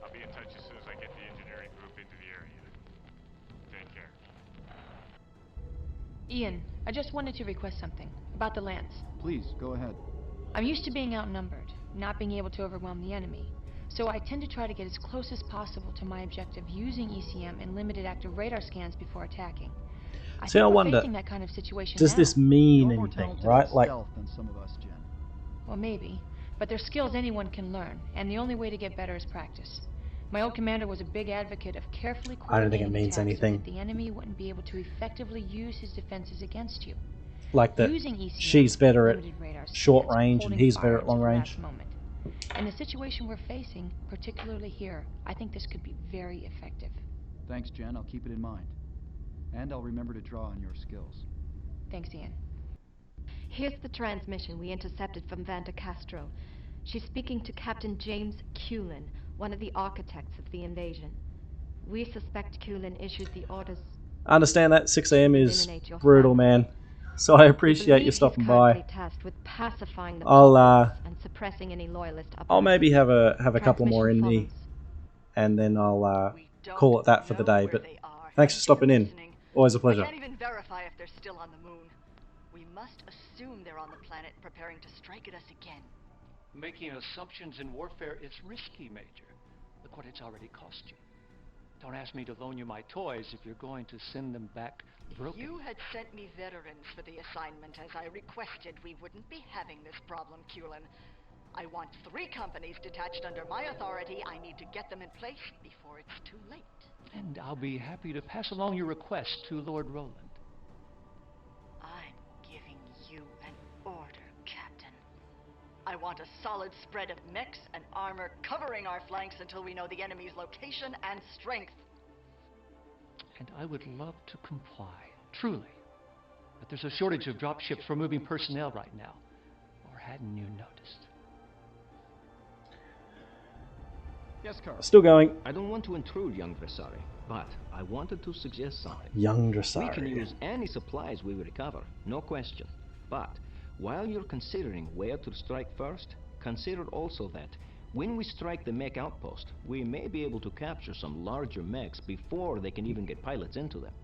[SPEAKER 4] I'll be in touch as soon as I get the engineering group into the area. Take care.
[SPEAKER 16] Ian, I just wanted to request something about the lance.
[SPEAKER 3] Please, go ahead.
[SPEAKER 16] I'm used to being outnumbered, not being able to overwhelm the enemy. So I tend to try to get as close as possible to my objective using ECM and limited active radar scans before attacking.
[SPEAKER 1] See, I wonder,
[SPEAKER 16] that kind of situation
[SPEAKER 1] does
[SPEAKER 16] now.
[SPEAKER 1] this mean
[SPEAKER 3] You're more
[SPEAKER 1] anything,
[SPEAKER 3] talented
[SPEAKER 1] right?
[SPEAKER 3] at
[SPEAKER 1] Like,
[SPEAKER 3] stealth than some of us, Jen.
[SPEAKER 16] Well, maybe. But they're skills anyone can learn, and the only way to get better is practice. My old commander was a big advocate of carefully
[SPEAKER 1] I don't think it
[SPEAKER 16] coordinating
[SPEAKER 1] means
[SPEAKER 16] attacks so
[SPEAKER 1] anything.
[SPEAKER 16] that the enemy wouldn't be able to effectively use his defenses against you.
[SPEAKER 1] like that
[SPEAKER 16] Using ECM,
[SPEAKER 1] she's better at
[SPEAKER 16] limited radar
[SPEAKER 1] short
[SPEAKER 16] scans,
[SPEAKER 1] range and
[SPEAKER 16] holding
[SPEAKER 1] he's
[SPEAKER 16] fire
[SPEAKER 1] better at long
[SPEAKER 16] until the
[SPEAKER 1] range.
[SPEAKER 16] last moment. In the situation we're facing, particularly here, I think this could be very effective.
[SPEAKER 3] Thanks, Jen. I'll keep it in mind. And I'll remember to draw on your skills.
[SPEAKER 16] Thanks, Ian.
[SPEAKER 13] Here's the transmission we intercepted from Vanta Castro. She's speaking to Captain James Cullen, one of the architects of the invasion. We suspect Cullen issued the orders.
[SPEAKER 1] I understand that 6 AM is
[SPEAKER 13] Eliminate your
[SPEAKER 1] brutal, man. So I
[SPEAKER 13] We
[SPEAKER 1] appreciate you
[SPEAKER 13] believe
[SPEAKER 1] stopping
[SPEAKER 13] he's
[SPEAKER 1] by.
[SPEAKER 13] currently tasked with pacifying the
[SPEAKER 1] I'll
[SPEAKER 13] populace and suppressing any loyalist uprisings.
[SPEAKER 1] I'll maybe have a couple more in
[SPEAKER 13] Transmission
[SPEAKER 1] me, and then I'll call it that for the day. But thanks for stopping in. Always a pleasure.
[SPEAKER 12] I can't even verify if they're still on the moon. We must assume they're on the planet preparing to strike at us again.
[SPEAKER 11] Making assumptions in warfare is risky, Major. Look what it's already cost you. Don't ask me to loan you my toys if you're going to send them back broken.
[SPEAKER 12] If you had sent me veterans for the assignment as I requested, we wouldn't be having this problem, Cullen. I want 3 companies detached under my authority. I need to get them in place before it's too late.
[SPEAKER 11] And I'll be happy to pass along your request to Lord Roland.
[SPEAKER 12] I'm giving you an order, Captain. I want a solid spread of mechs and armor covering our flanks until we know the enemy's location and strength.
[SPEAKER 11] And I would love to comply, truly. But there's a shortage of dropships for moving personnel right now. Or Hadn't you noticed?
[SPEAKER 3] Yes, Carl.
[SPEAKER 1] Still going.
[SPEAKER 7] I don't want to intrude, young Dressari, but I wanted to suggest something.
[SPEAKER 1] Young
[SPEAKER 7] We can
[SPEAKER 1] Dressari.
[SPEAKER 7] use any supplies we recover, no question. But while you're considering where to strike first, consider also that when we strike the mech outpost, we may be able to capture some larger mechs before they can even get pilots into them.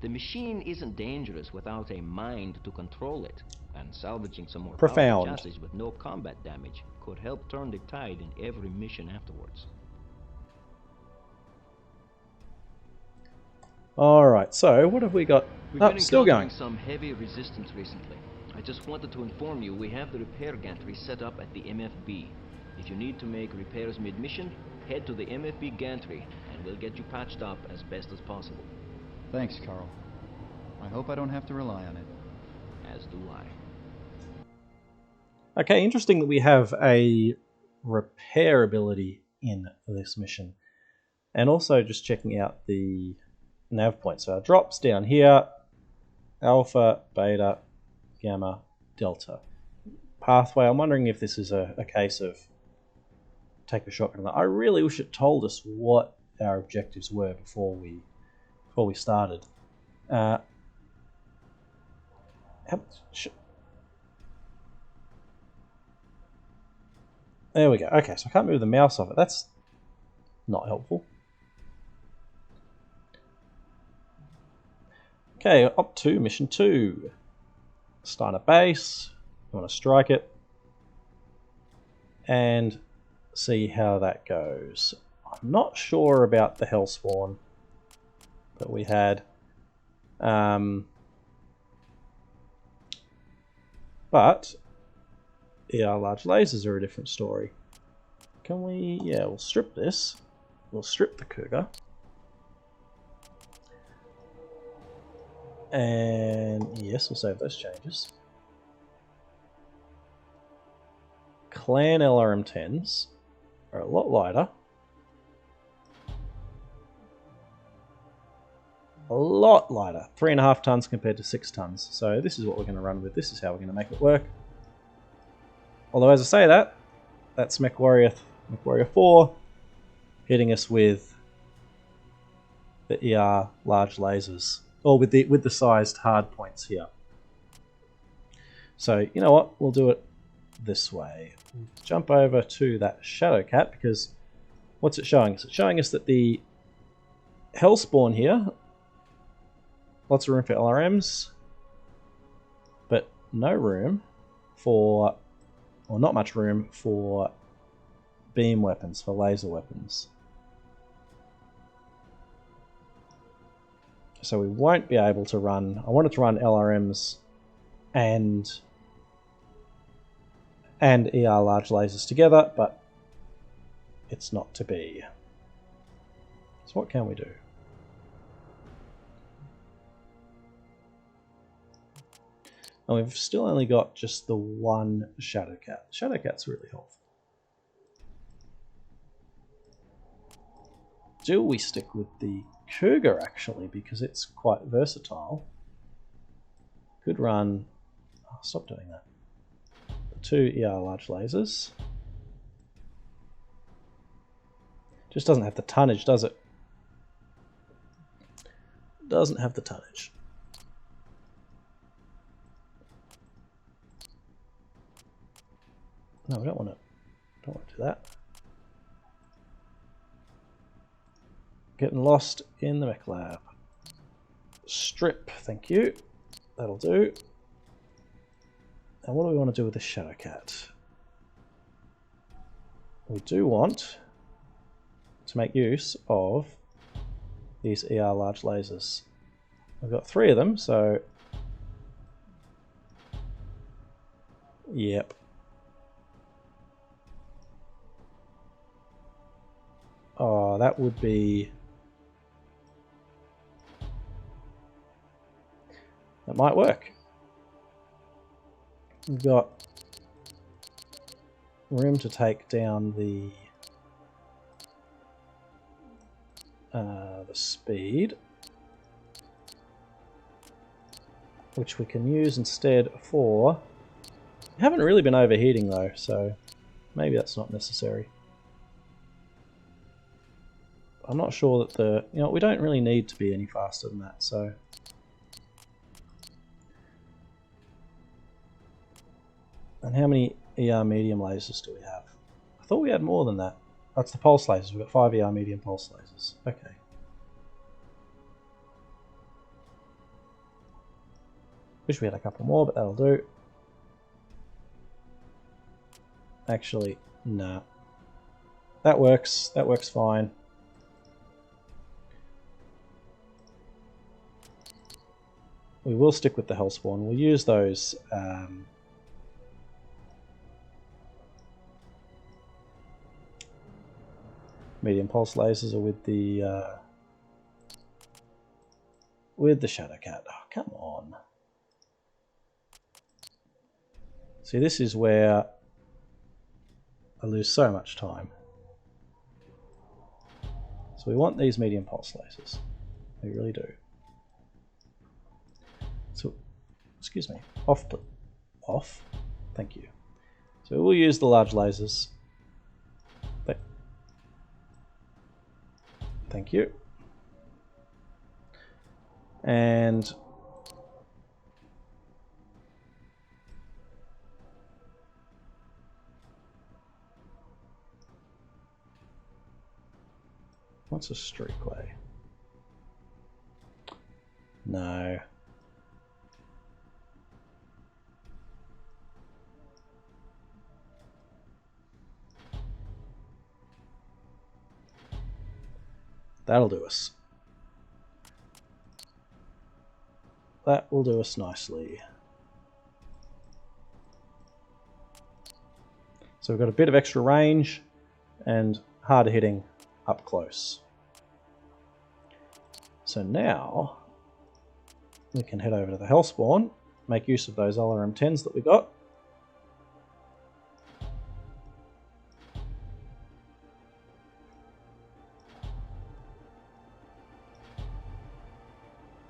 [SPEAKER 7] The machine isn't dangerous without a mind to control it, and salvaging some more
[SPEAKER 1] Profound.
[SPEAKER 7] powerful chassis with no combat damage could help turn the tide in every mission afterwards.
[SPEAKER 1] Alright, so what have we got?
[SPEAKER 7] We've
[SPEAKER 1] Oh,
[SPEAKER 7] been
[SPEAKER 1] still
[SPEAKER 7] encountering
[SPEAKER 1] going.
[SPEAKER 7] some heavy resistance recently. I just wanted to inform you we have the repair gantry set up at the MFB. If you need to make repairs mid-mission, head to the MFB gantry and we'll get you patched up as best as possible.
[SPEAKER 3] Thanks, Carl. I hope I don't have to rely on it.
[SPEAKER 7] As do I.
[SPEAKER 1] Okay, interesting that we have a repair ability in this mission. And also just checking out the nav points. So our drops down here, alpha, beta, gamma, delta. Pathway, I'm wondering if this is a case of take a shotgun. I really wish it told us what our objectives were before we started. There we go. Okay, so I can't move the mouse off it. That's not helpful. Okay, up to mission 2. Steiner base. I want to strike it. And see how that goes. I'm not sure about the Hellspawn that we had. But ER large lasers are a different story. Can we... yeah, we'll strip this. We'll strip the Cougar. And yes, we'll save those changes. Clan LRM-10s are a lot lighter. A lot lighter. 3.5 tons compared to 6 tons. So this is what we're going to run with. This is how we're going to make it work. Although as I say that, that's Mechwarrior 4 hitting us with the ER large lasers. Or with the sized hard points here. So you know what? We'll do it this way. We'll jump over to that Shadow Cat because what's it showing us? It's showing us that the Hellspawn here, lots of room for LRMs, but no room for, or not much room for beam weapons, for laser weapons. So we won't be able to run, I wanted to run LRMs and ER large lasers together, but it's not to be. So what can we do? And we've still only got just the one Shadow Cat. Shadow Cat's really helpful. Do we stick with the Cougar actually, because it's quite versatile? Could run... oh, stop doing that. The 2 ER large lasers. Just doesn't have the tonnage, does it? Doesn't have the tonnage. No, we don't want to do that. Getting lost in the mech lab. Strip, thank you. That'll do. And what do we want to do with the Shadow Cat? We do want to make use of these ER large lasers. We've got 3 of them, so yep. Oh, that would be... that might work. We've got room to take down the speed, which we can use instead for We haven't really been overheating though, so maybe that's not necessary. I'm not sure that the... You know, we don't really need to be any faster than that, so... And how many ER medium lasers do we have? I thought we had more than that. That's the pulse lasers. We've got 5 ER medium pulse lasers. Okay. Wish we had a couple more, but that'll do. Actually, nah. That works. That works fine. We will stick with the Hellspawn. We'll use those medium pulse lasers are with the Shadowcat. Oh, come on. See, this is where I lose so much time. So we want these medium pulse lasers. We really do. So, excuse me, off. Thank you. So we'll use the large lasers. Thank you. And what's a streakway? No. That'll do us. That will do us nicely. So we've got a bit of extra range and harder hitting up close. So now we can head over to the Hellspawn, make use of those LRM-10s that we got.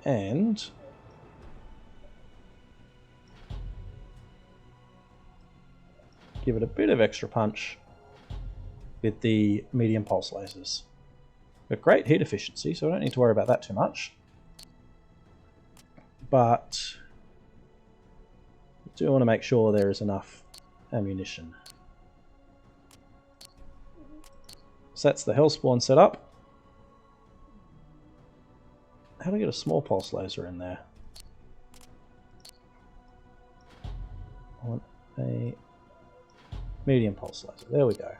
[SPEAKER 1] And give it a bit of extra punch with the medium pulse lasers. Got great heat efficiency, so I don't need to worry about that too much. But I do want to make sure there is enough ammunition. So that's the Hellspawn set up. How do I get a small pulse laser in there? I want a medium pulse laser. There we go.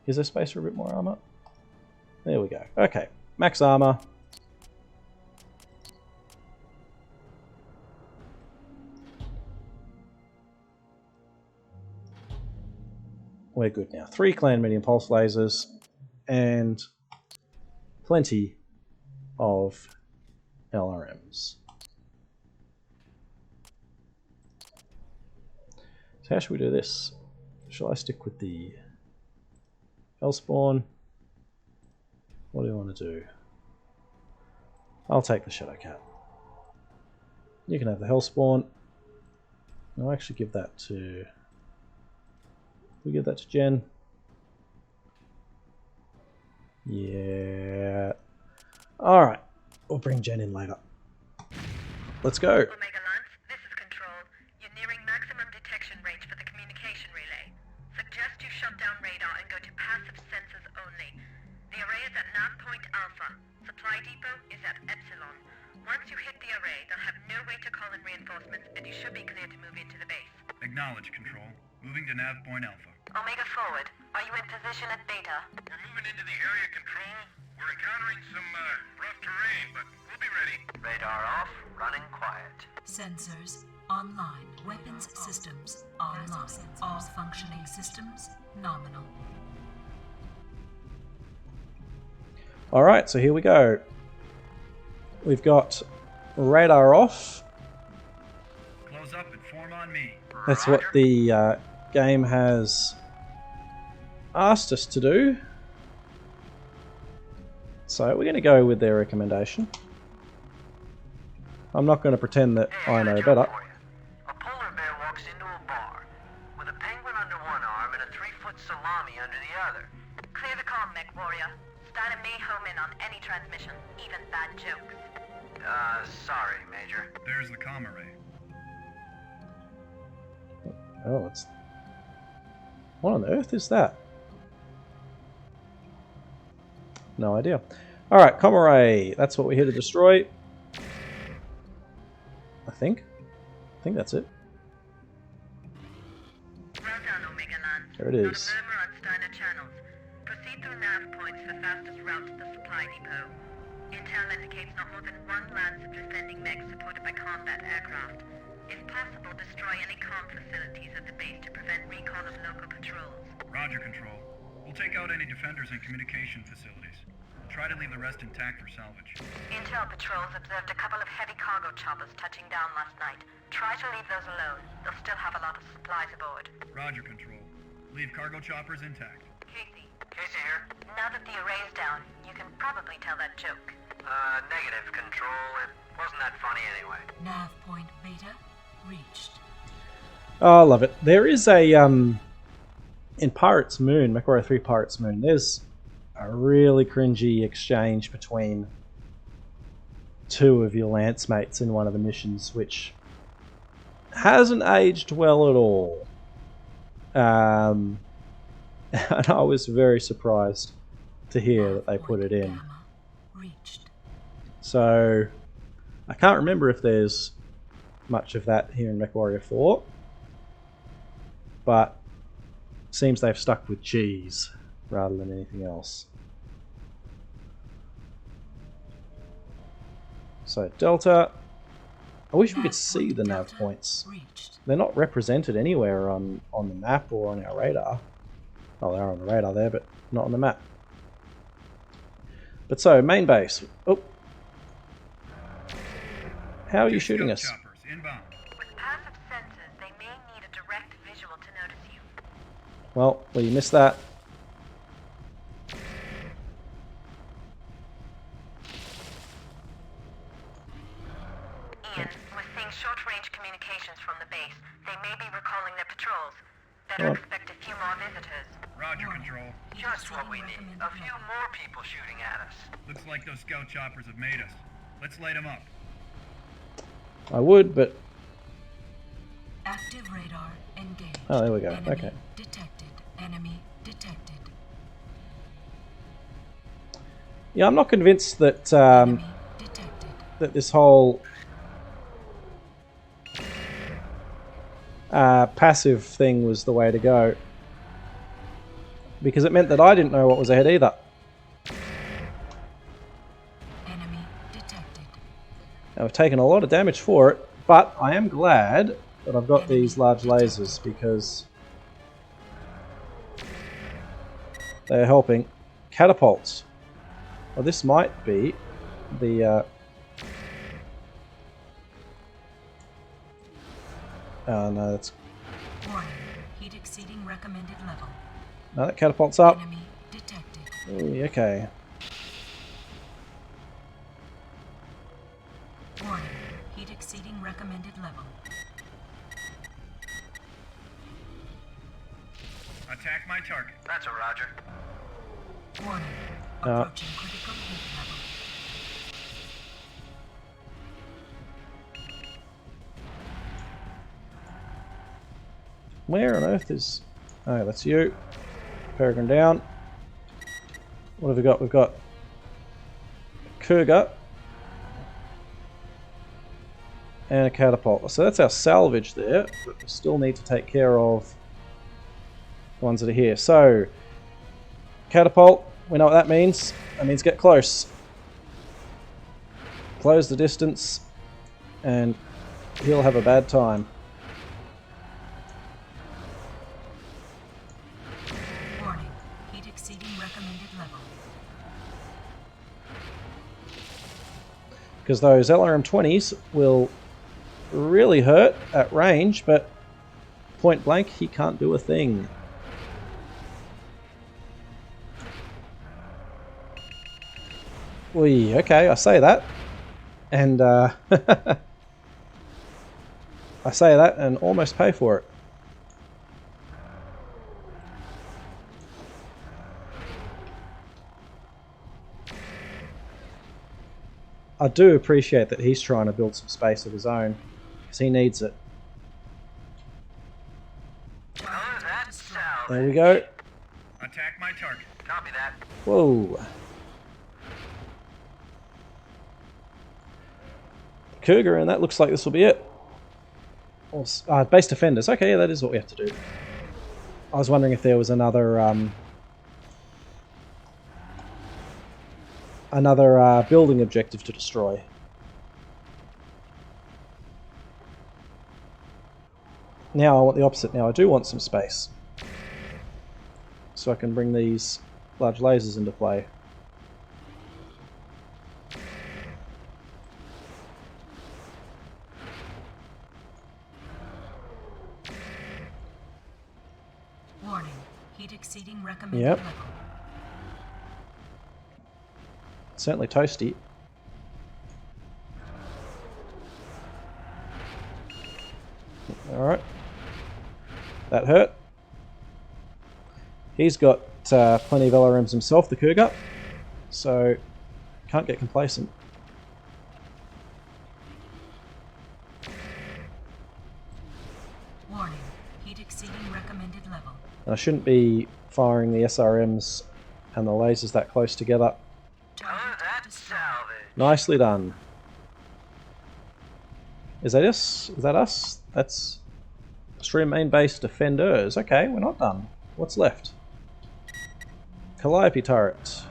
[SPEAKER 1] Is there space for a bit more armor? There we go. Okay, max armor. We're good now. 3 clan medium pulse lasers and plenty of LRMs. So how should we do this? Shall I stick with the Hellspawn? What do I want to do? I'll take the Shadowcat. You can have the Hellspawn. I'll actually give that to... We give that to Jen. Yeah. Alright. We'll bring Jen in later. Let's go.
[SPEAKER 6] Omega Lance, this is Control. You're nearing maximum detection range for the communication relay. Suggest you shut down radar and go to passive sensors only. The array is at nav point Alpha. Supply depot is at Epsilon. Once you hit the array, they'll have no way to call in reinforcements, and you should be clear to move into the base.
[SPEAKER 14] Acknowledge, Control. Moving to nav point Alpha.
[SPEAKER 6] Omega forward. Are you in position at Beta?
[SPEAKER 5] We're moving into the area, Control. We're encountering some rough terrain, but we'll be ready.
[SPEAKER 15] Radar off, running quiet.
[SPEAKER 8] Sensors online. Weapons systems online. All functioning systems nominal.
[SPEAKER 1] Alright, so here we go. We've got radar off.
[SPEAKER 14] Close up and form on me.
[SPEAKER 1] That's what the game has asked us to do. So we're going to go with their recommendation. I'm not going to pretend that I know better.
[SPEAKER 15] A polar bear walks into a bar with a penguin under one arm and a 3-foot salami under the other.
[SPEAKER 6] Clear the comm, Mechwarrior. Steiner may home in on any transmission, even bad jokes.
[SPEAKER 15] Sorry, Major.
[SPEAKER 14] There's the comm array.
[SPEAKER 1] Oh, it's... What on earth is that? No idea. Alright, comm array. That's what we're here to destroy. I think that's it.
[SPEAKER 6] Well done, Omega Land.
[SPEAKER 1] There it is.
[SPEAKER 6] Not a murmur on Steiner channels. Proceed through nav points for fastest route to the supply depot. Intel indicates not more than one lance of defending mech supported by combat aircraft. If possible, destroy any comm facilities at the base to prevent recon of local patrols.
[SPEAKER 14] Roger, Control. We'll take out any defenders and communication facilities. Try to leave the rest intact for salvage.
[SPEAKER 6] Intel patrols observed a couple of heavy cargo choppers touching down last night. Try to leave those alone. They'll still have a lot of supplies aboard.
[SPEAKER 14] Roger, Control. Leave cargo choppers intact.
[SPEAKER 6] Casey.
[SPEAKER 15] Casey here.
[SPEAKER 6] Now that the array's down, you can probably tell that joke.
[SPEAKER 15] Negative, Control. It wasn't that funny anyway.
[SPEAKER 8] Nav point beta reached.
[SPEAKER 1] Oh, I love it. There is a, in Pirate's Moon, Mechwarrior 3 Pirate's Moon, there's a really cringy exchange between two of your lance mates in one of the missions, which hasn't aged well at all. And I was very surprised to hear that they put it in. So I can't remember if there's much of that here in Mechwarrior 4, but seems they've stuck with cheese rather than anything else. So Delta, I wish we could see the nav points. They're not represented anywhere on the map or on our radar. Oh, they are on the radar there, but not on the map. But so, main base. Oh. How are you shooting us?
[SPEAKER 6] With passive sensors, they may need a direct visual to notice you.
[SPEAKER 1] Well, you missed that.
[SPEAKER 6] Ian, we're seeing short-range communications from the base. They may be recalling their patrols. Better expect a few more visitors.
[SPEAKER 14] Roger, Control.
[SPEAKER 15] Just what we need. A few more people shooting at us.
[SPEAKER 14] Looks like those scout choppers have made us. Let's light them up.
[SPEAKER 1] I would, but...
[SPEAKER 8] Active radar engaged.
[SPEAKER 1] Oh, there we go.
[SPEAKER 8] Enemy
[SPEAKER 1] Okay.
[SPEAKER 8] detected. Enemy detected.
[SPEAKER 1] Yeah, I'm not convinced that that this whole passive thing was the way to go, because it meant that I didn't know what was ahead either.
[SPEAKER 8] Enemy detected.
[SPEAKER 1] Now, I've taken a lot of damage for it, but I am glad that I've got these large lasers because they're helping. Catapults. Well, this might be the oh no, that's...
[SPEAKER 8] Warning. Heat exceeding recommended level.
[SPEAKER 1] No, that catapult's up.
[SPEAKER 8] Enemy detected.
[SPEAKER 1] Ooh, okay.
[SPEAKER 8] Warning. Heat exceeding recommended level.
[SPEAKER 14] Attack my target.
[SPEAKER 15] That's a Roger.
[SPEAKER 8] Warning. Approaching critical heat level.
[SPEAKER 1] Where on earth is... Oh, that's you. Peregrine down. What have we got? We've got a Cougar and a catapult. So that's our salvage there, but we still need to take care of the ones that are here. So, catapult, we know what that means. That means get close. Close the distance, and he'll have a bad time.
[SPEAKER 8] Warning. Heat exceeding recommended level.
[SPEAKER 1] Because those LRM-20s will really hurt at range, but point blank, he can't do a thing. Wee, okay, I say that. And I say that and almost pay for it. I do appreciate that he's trying to build some space of his own, because he needs it. There we go.
[SPEAKER 14] Attack my target.
[SPEAKER 15] Copy that.
[SPEAKER 1] Whoa. Cougar, and that looks like this will be it. Base defenders. Okay, yeah, that is what we have to do. I was wondering if there was another building objective to destroy. Now I want the opposite. Now I do want some space, so I can bring these large lasers into play.
[SPEAKER 8] Warning. Heat exceeding recommended
[SPEAKER 1] Yep.
[SPEAKER 8] level.
[SPEAKER 1] Certainly toasty. Alright. That hurt. He's got plenty of LRMs himself, the Cougar, so can't get complacent.
[SPEAKER 8] Warning. Heat exceeding recommended level.
[SPEAKER 1] And I shouldn't be firing the SRMs and the lasers that close together. Nicely done. Is that us? Is that us? That's Australian main base defenders. Okay, we're not done. What's left? Calliope turret.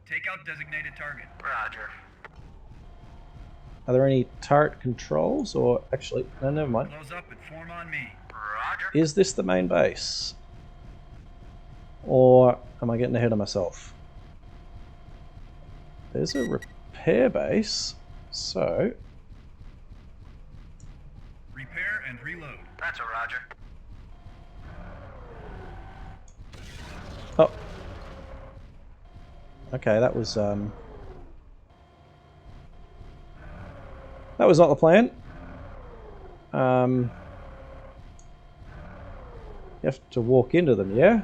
[SPEAKER 14] Take out designated target.
[SPEAKER 15] Roger.
[SPEAKER 1] Are there any turret controls? Or actually, no, never mind.
[SPEAKER 14] Close up and form on me.
[SPEAKER 15] Roger.
[SPEAKER 1] Is this the main base? Or am I getting ahead of myself? There's a repair base, so...
[SPEAKER 14] Repair and reload.
[SPEAKER 15] That's a roger.
[SPEAKER 1] Oh. Okay, that was not the plan. You have to walk into them, yeah?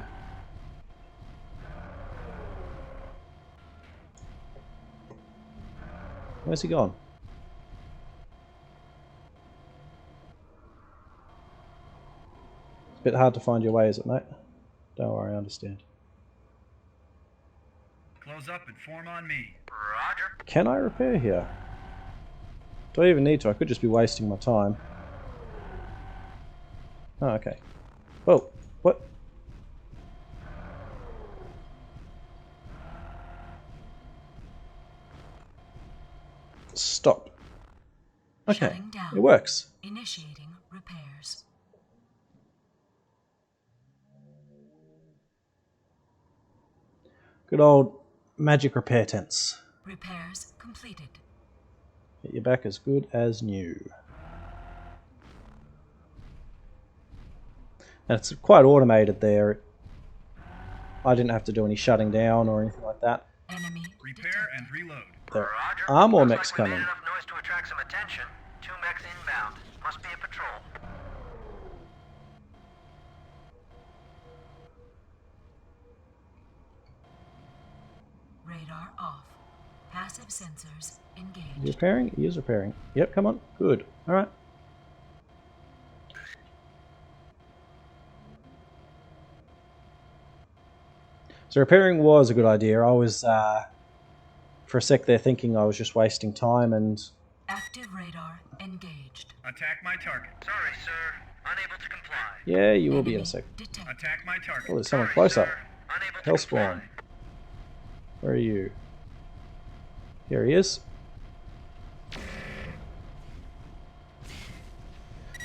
[SPEAKER 1] Where's he gone? It's a bit hard to find your way, is it, mate? Don't worry, I understand.
[SPEAKER 14] Close up and form on me.
[SPEAKER 15] Roger.
[SPEAKER 1] Can I repair here? Do I even need to? I could just be wasting my time. Oh, okay. Whoa, what? Stop. Okay, it works.
[SPEAKER 8] Initiating repairs.
[SPEAKER 1] Good old magic repair tents.
[SPEAKER 8] Repairs completed.
[SPEAKER 1] Get you back as good as new. And it's quite automated there. I didn't have to do any shutting down or anything like that.
[SPEAKER 8] Enemy.
[SPEAKER 14] Repair and reload.
[SPEAKER 1] There are more mechs
[SPEAKER 15] Looks like we
[SPEAKER 1] coming.
[SPEAKER 15] made enough noise to attract some attention. 2 mechs inbound. Must be a patrol.
[SPEAKER 8] Radar off. Passive sensors engaged.
[SPEAKER 1] You repairing? He is repairing. Yep, come on. Good. Alright. So repairing was a good idea. I was, for a sec there, thinking I was just wasting time and...
[SPEAKER 8] Active radar engaged.
[SPEAKER 14] Attack my target.
[SPEAKER 15] Sorry, sir. Unable to comply.
[SPEAKER 1] Yeah, you will be in a sec.
[SPEAKER 14] Attack my target.
[SPEAKER 1] Oh, there's someone closer.
[SPEAKER 15] Unable to
[SPEAKER 1] Hellspawn. Where are you? Here he is.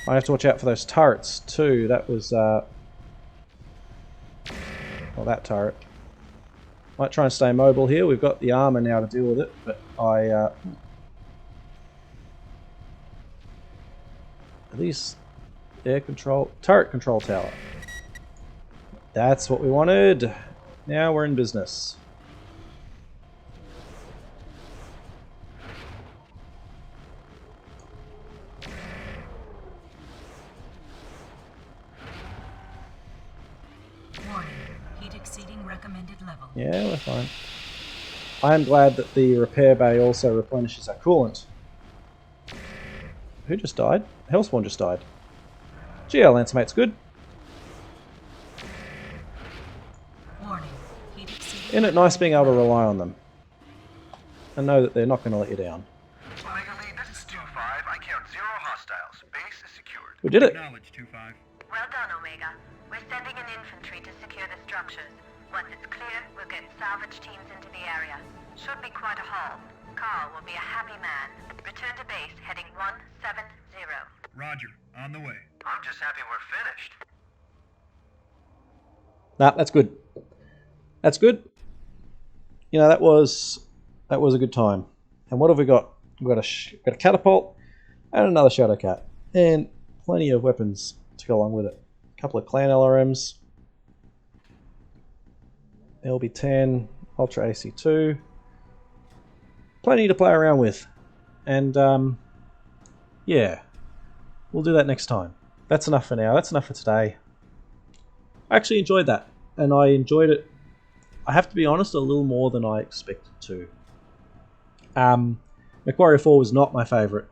[SPEAKER 1] I have to watch out for those turrets too. That was, well, that turret. Might try and stay mobile here. We've got the armor now to deal with it, but are these air control? Turret control tower. That's what we wanted. Now we're in business.
[SPEAKER 8] recommended level.
[SPEAKER 1] Yeah, we're fine. I am glad that the repair bay also replenishes our coolant. Who just died? Hellspawn just died. Gee, our lance mate's good.
[SPEAKER 8] Warning. Heat exceeding.
[SPEAKER 1] Isn't it nice being able to rely on them? And know that they're not going to let you down.
[SPEAKER 15] Omega Lead, this is 2-5. I count 0 hostiles. Base is secured.
[SPEAKER 1] We did it.
[SPEAKER 14] Acknowledge 2-5.
[SPEAKER 6] Well done, Omega. We're sending an infantry to secure the structures. Once it's clear, we'll get salvage teams into the area. Should be quite a haul. Carl will be a happy man. Return to base, heading 170.
[SPEAKER 14] Roger. On the way.
[SPEAKER 15] I'm just happy we're finished.
[SPEAKER 1] Nah, that's good. That's good. You know, that was a good time. And what have we got? We've got a catapult and another shadow cat. And plenty of weapons to go along with it. A couple of clan LRMs. LB10, Ultra AC2. Plenty to play around with. And yeah, we'll do that next time. That's enough for now. That's enough for today. I actually enjoyed that. And I enjoyed it, I have to be honest, a little more than I expected to. Mechwarrior 4 was not my favourite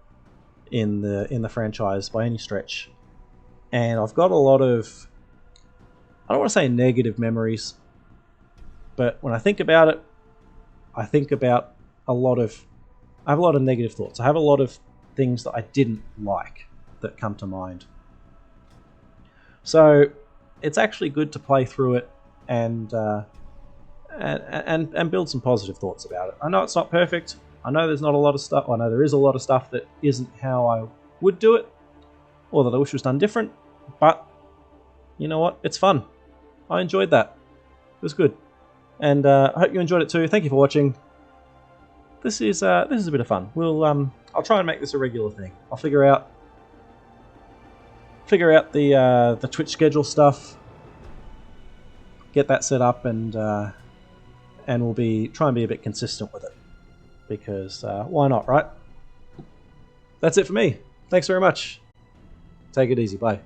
[SPEAKER 1] in the franchise by any stretch. And I've got a lot of, I don't want to say negative memories, but when I think about it, I think about I have a lot of negative thoughts. I have a lot of things that I didn't like that come to mind. So it's actually good to play through it and build some positive thoughts about it. I know it's not perfect. I know there's not a lot of stuff. I know there is a lot of stuff that isn't how I would do it, or that I wish was done different. But you know what? It's fun. I enjoyed that. It was good, and I hope you enjoyed it too. Thank you for watching. This is a bit of fun. I'll try and make this a regular thing. I'll figure out the Twitch schedule stuff, get that set up, and we'll try and be a bit consistent with it, because why not, right? That's it for me. Thanks very much. Take it easy. Bye.